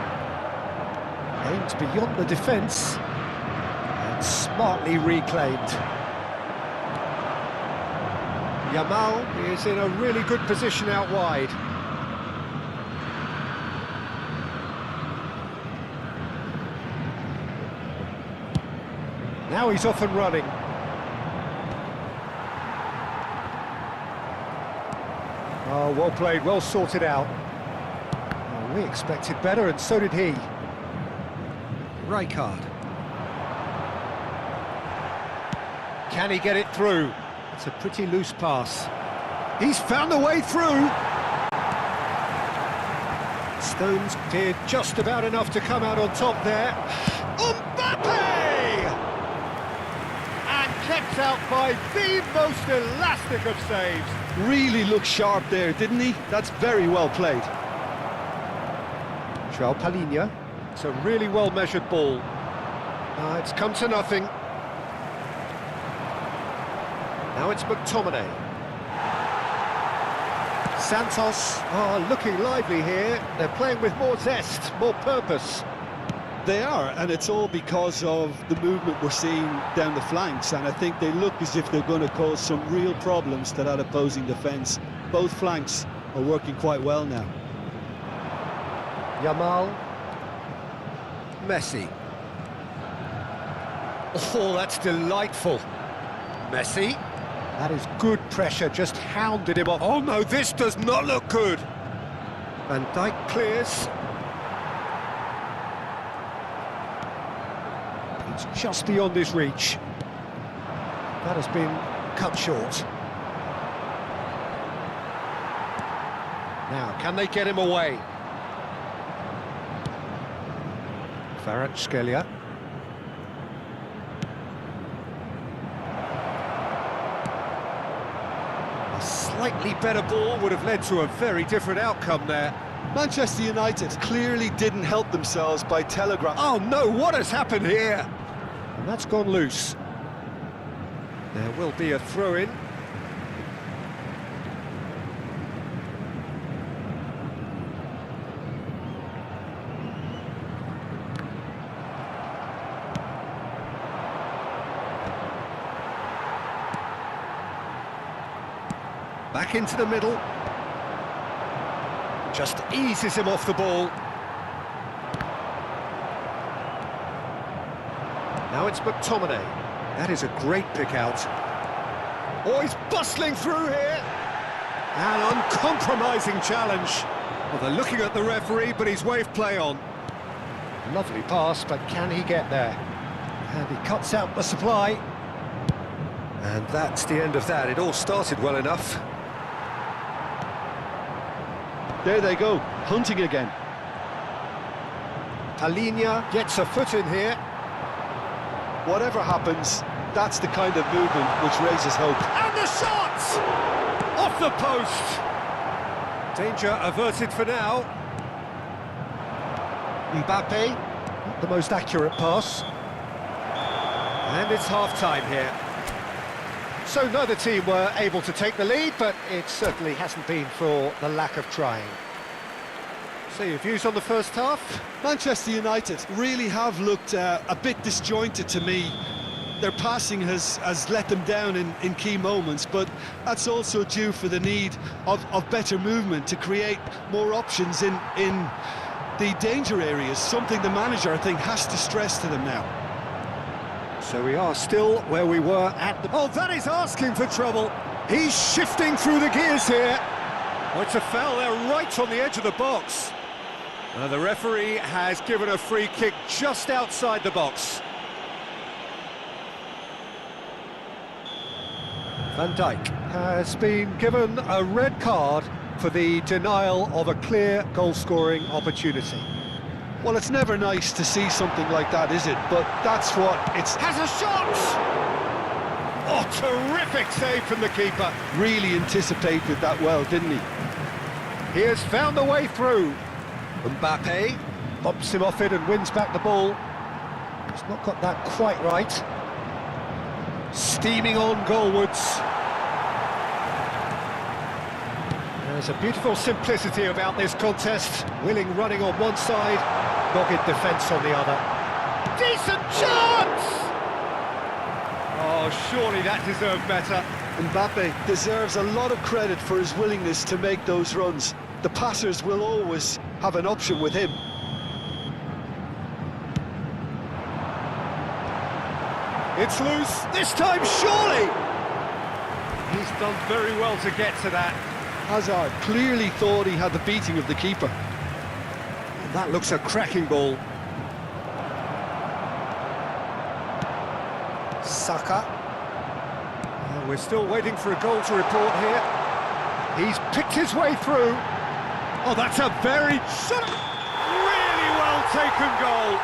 aimed beyond the defence and smartly reclaimed. Yamal is in a really good position out wide. Now he's off and running. Oh, well played, well sorted out. Oh, we expected better, and so did he. Rijkaard. Can he get it through? It's a pretty loose pass. He's found a way through. Stones did just about enough to come out on top there. Mbappe! Kept out by the most elastic of saves. Really looked sharp there, didn't he? That's very well played. João Palhinha. It's a really well-measured ball. It's come to nothing. Now it's McTominay. Santos are looking lively here. They're playing with more zest, more purpose. They are, and it's all because of the movement we're seeing down the flanks, and I think they look as if they're going to cause some real problems to that opposing defence. Both flanks are working quite well now. Yamal. Messi. Oh, that's delightful. Messi. That is good pressure, just hounded him off. Oh no, this does not look good. Van Dijk clears. It's just beyond his reach. That has been cut short. Now, can they get him away? Kvaratskhelia. A slightly better ball would have led to a very different outcome there. Manchester United clearly didn't help themselves by telegraph. Oh no, what has happened here? And that's gone loose. There will be a throw-in. Back into the middle. Just eases him off the ball. Now it's McTominay. That is a great pick out. Oh, he's bustling through here. An uncompromising challenge. Well, they're looking at the referee, but he's waved play on. Lovely pass, but can he get there? And he cuts out the supply. And that's the end of that. It all started well enough. There they go, hunting again. Palhinha gets a foot in here. Whatever happens, that's the kind of movement which raises hope. And the shot! Off the post! Danger averted for now. Mbappe, not the most accurate pass. And it's half-time here. So neither team were able to take the lead, but it certainly hasn't been for the lack of trying. So your views on the first half? Manchester United really have looked a bit disjointed to me. Their passing has let them down in key moments, but that's also due for the need of better movement to create more options in the danger areas, something the manager, I think, has to stress to them now. So we are still where we were at the... Oh, that is asking for trouble. He's shifting through the gears here. Oh, it's a foul there right on the edge of the box. The referee has given a free kick just outside the box. Van Dijk has been given a red card for the denial of a clear goal-scoring opportunity. Well, it's never nice to see something like that, is it? But that's what it's... Has a shot! Oh, terrific save from the keeper. Really anticipated that well, didn't he? He has found a way through. Mbappe bumps him off it and wins back the ball. He's not got that quite right. Steaming on goalwards. There's a beautiful simplicity about this contest. Willing running on one side, dogged defence on the other. Decent chance! Oh, surely that deserved better. Mbappe deserves a lot of credit for his willingness to make those runs. The passers will always have an option with him. It's loose, this time surely! He's done very well to get to that. Hazard clearly thought he had the beating of the keeper. That looks a cracking ball. Saka. Oh, we're still waiting for a goal to report here. He's picked his way through. Oh, that's a very really well taken goal.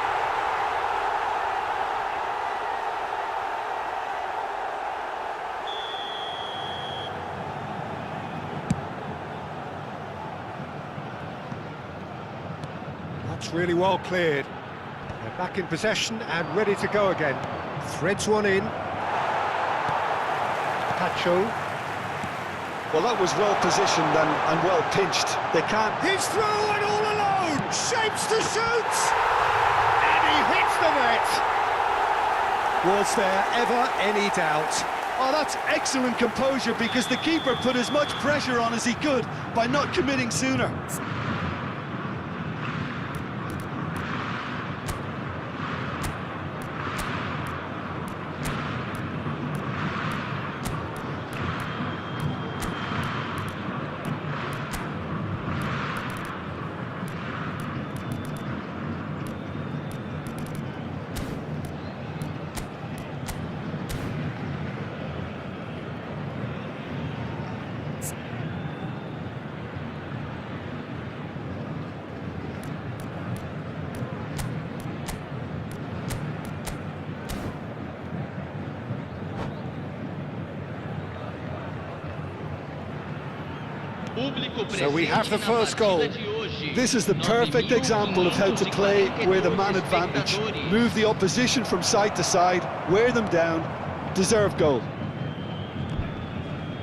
That's really well cleared. They're back in possession and ready to go again. Threads one in. Pacho. Well, that was well positioned and well pinched. They can't... He's through and all alone! Shapes to shoot! And he hits the net! Was there ever any doubt? Oh, that's excellent composure, because the keeper put as much pressure on as he could by not committing sooner. So we have the first goal. This is the perfect example of how to play with a man advantage. Move the opposition from side to side, wear them down, deserve goal.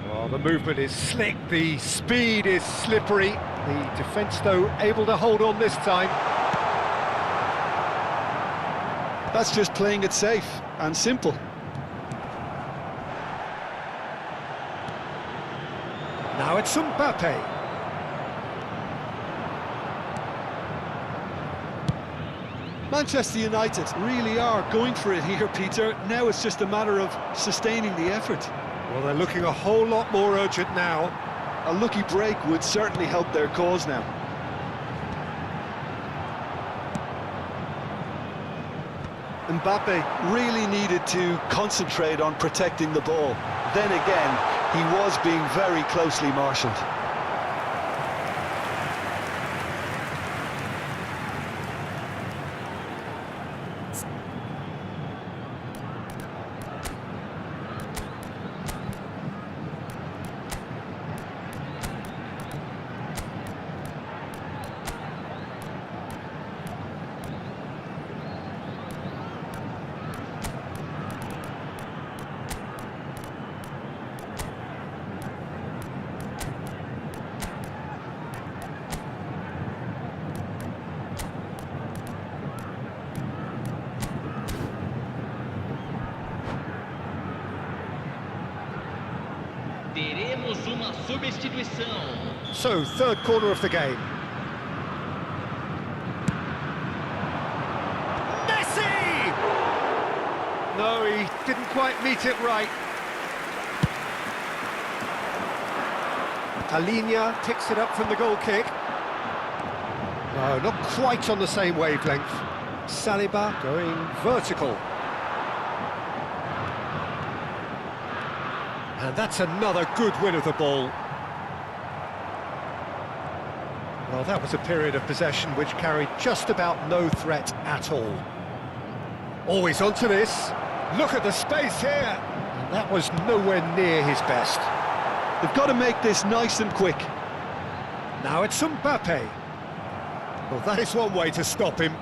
Well, the movement is slick, the speed is slippery. The defence, though, able to hold on this time. That's just playing it safe and simple. Now it's Mbappe. Manchester United really are going for it here, Peter. Now it's just a matter of sustaining the effort. Well, they're looking a whole lot more urgent now. A lucky break would certainly help their cause now. Mbappe really needed to concentrate on protecting the ball. Then again, he was being very closely marshalled. Teremos uma substituição. So, third corner of the game. Messi! No, he didn't quite meet it right. Alinia picks it up from the goal kick. No, not quite on the same wavelength. Saliba going vertical. And that's another good win of the ball. Well, that was a period of possession which carried just about no threat at all. Always onto this. Look at the space here. And that was nowhere near his best. They've got to make this nice and quick. Now it's Mbappe. Well, that is one way to stop him.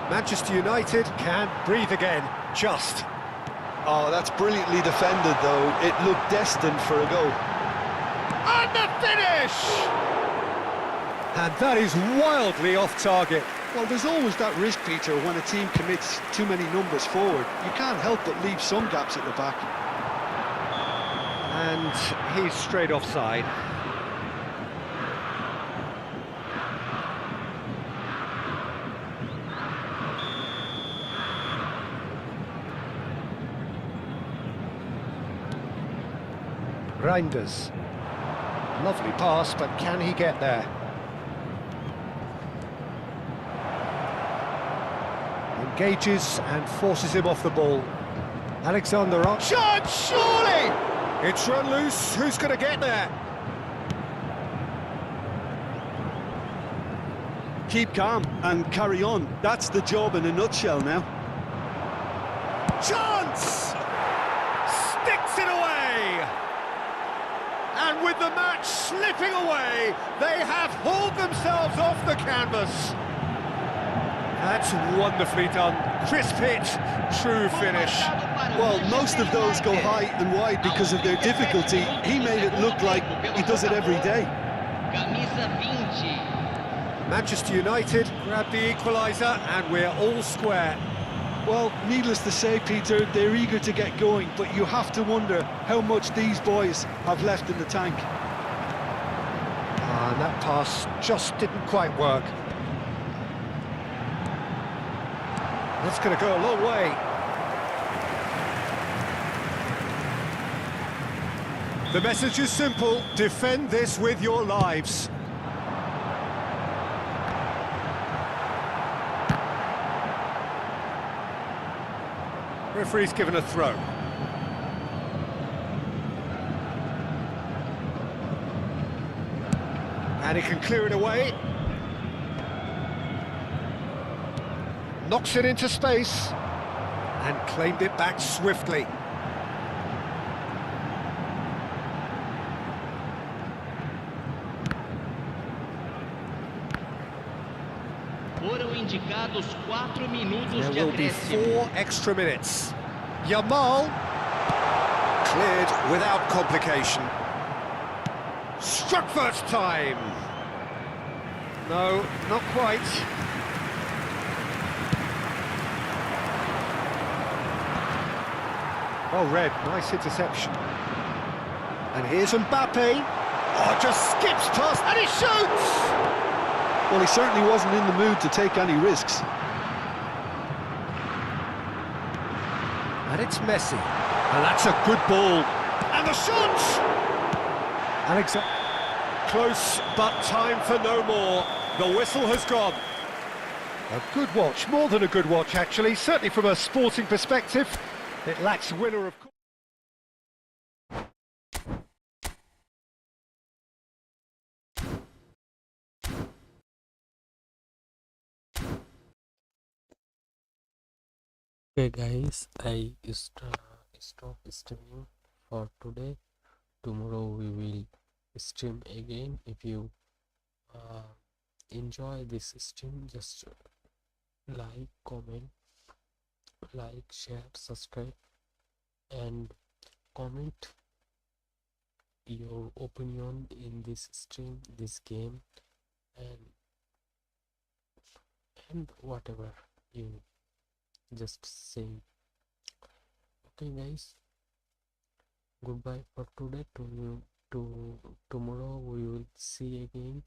Manchester United can't breathe again, just. Oh, that's brilliantly defended, though. It looked destined for a goal. And the finish! And that is wildly off target. Well, there's always that risk, Peter, when a team commits too many numbers forward. You can't help but leave some gaps at the back. And he's straight offside. Reinders. Lovely pass, but can he get there? Engages and forces him off the ball. Alexander up. Shot, surely! It's run loose. Who's going to get there? Keep calm and carry on. That's the job in a nutshell now. Chance! Sticks it away! And with the match slipping away, they have hauled themselves off the canvas. That's wonderfully done. Crisp hit, true finish. Well, most of those go high and wide because of their difficulty. He made it look like he does it every day. Camisa 20. Manchester United grab the equaliser and we're all square. Well, needless to say, Peter, they're eager to get going, but you have to wonder how much these boys have left in the tank. And that pass just didn't quite work. That's going to go a long way. The message is simple: defend this with your lives. Referee's given a throw. And he can clear it away. Knocks it into space and claimed it back swiftly. Foram indicados 4 minutos There de will be acréscimo. 4 extra minutes. Yamal cleared without complication. Struck first time. No, not quite. Oh, Red, nice interception. And here's Mbappe. Oh, just skips past and he shoots! Well, he certainly wasn't in the mood to take any risks. And it's Messi. And that's a good ball. And the shot! Alexander. Close, but time for no more. The whistle has gone. A good watch, more than a good watch actually, certainly from a sporting perspective. It lacks winner of course. Okay guys, I stop streaming for today. Tomorrow we will stream again. If you enjoy this stream, just like, comment, share, subscribe, and comment your opinion in this stream, this game, and whatever you just say. Okay guys, Goodbye for today. Tomorrow we will see again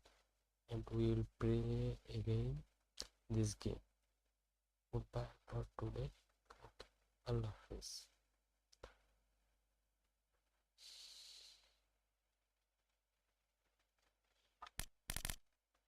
and we will play again this game. Goodbye for today. Allah Hafiz.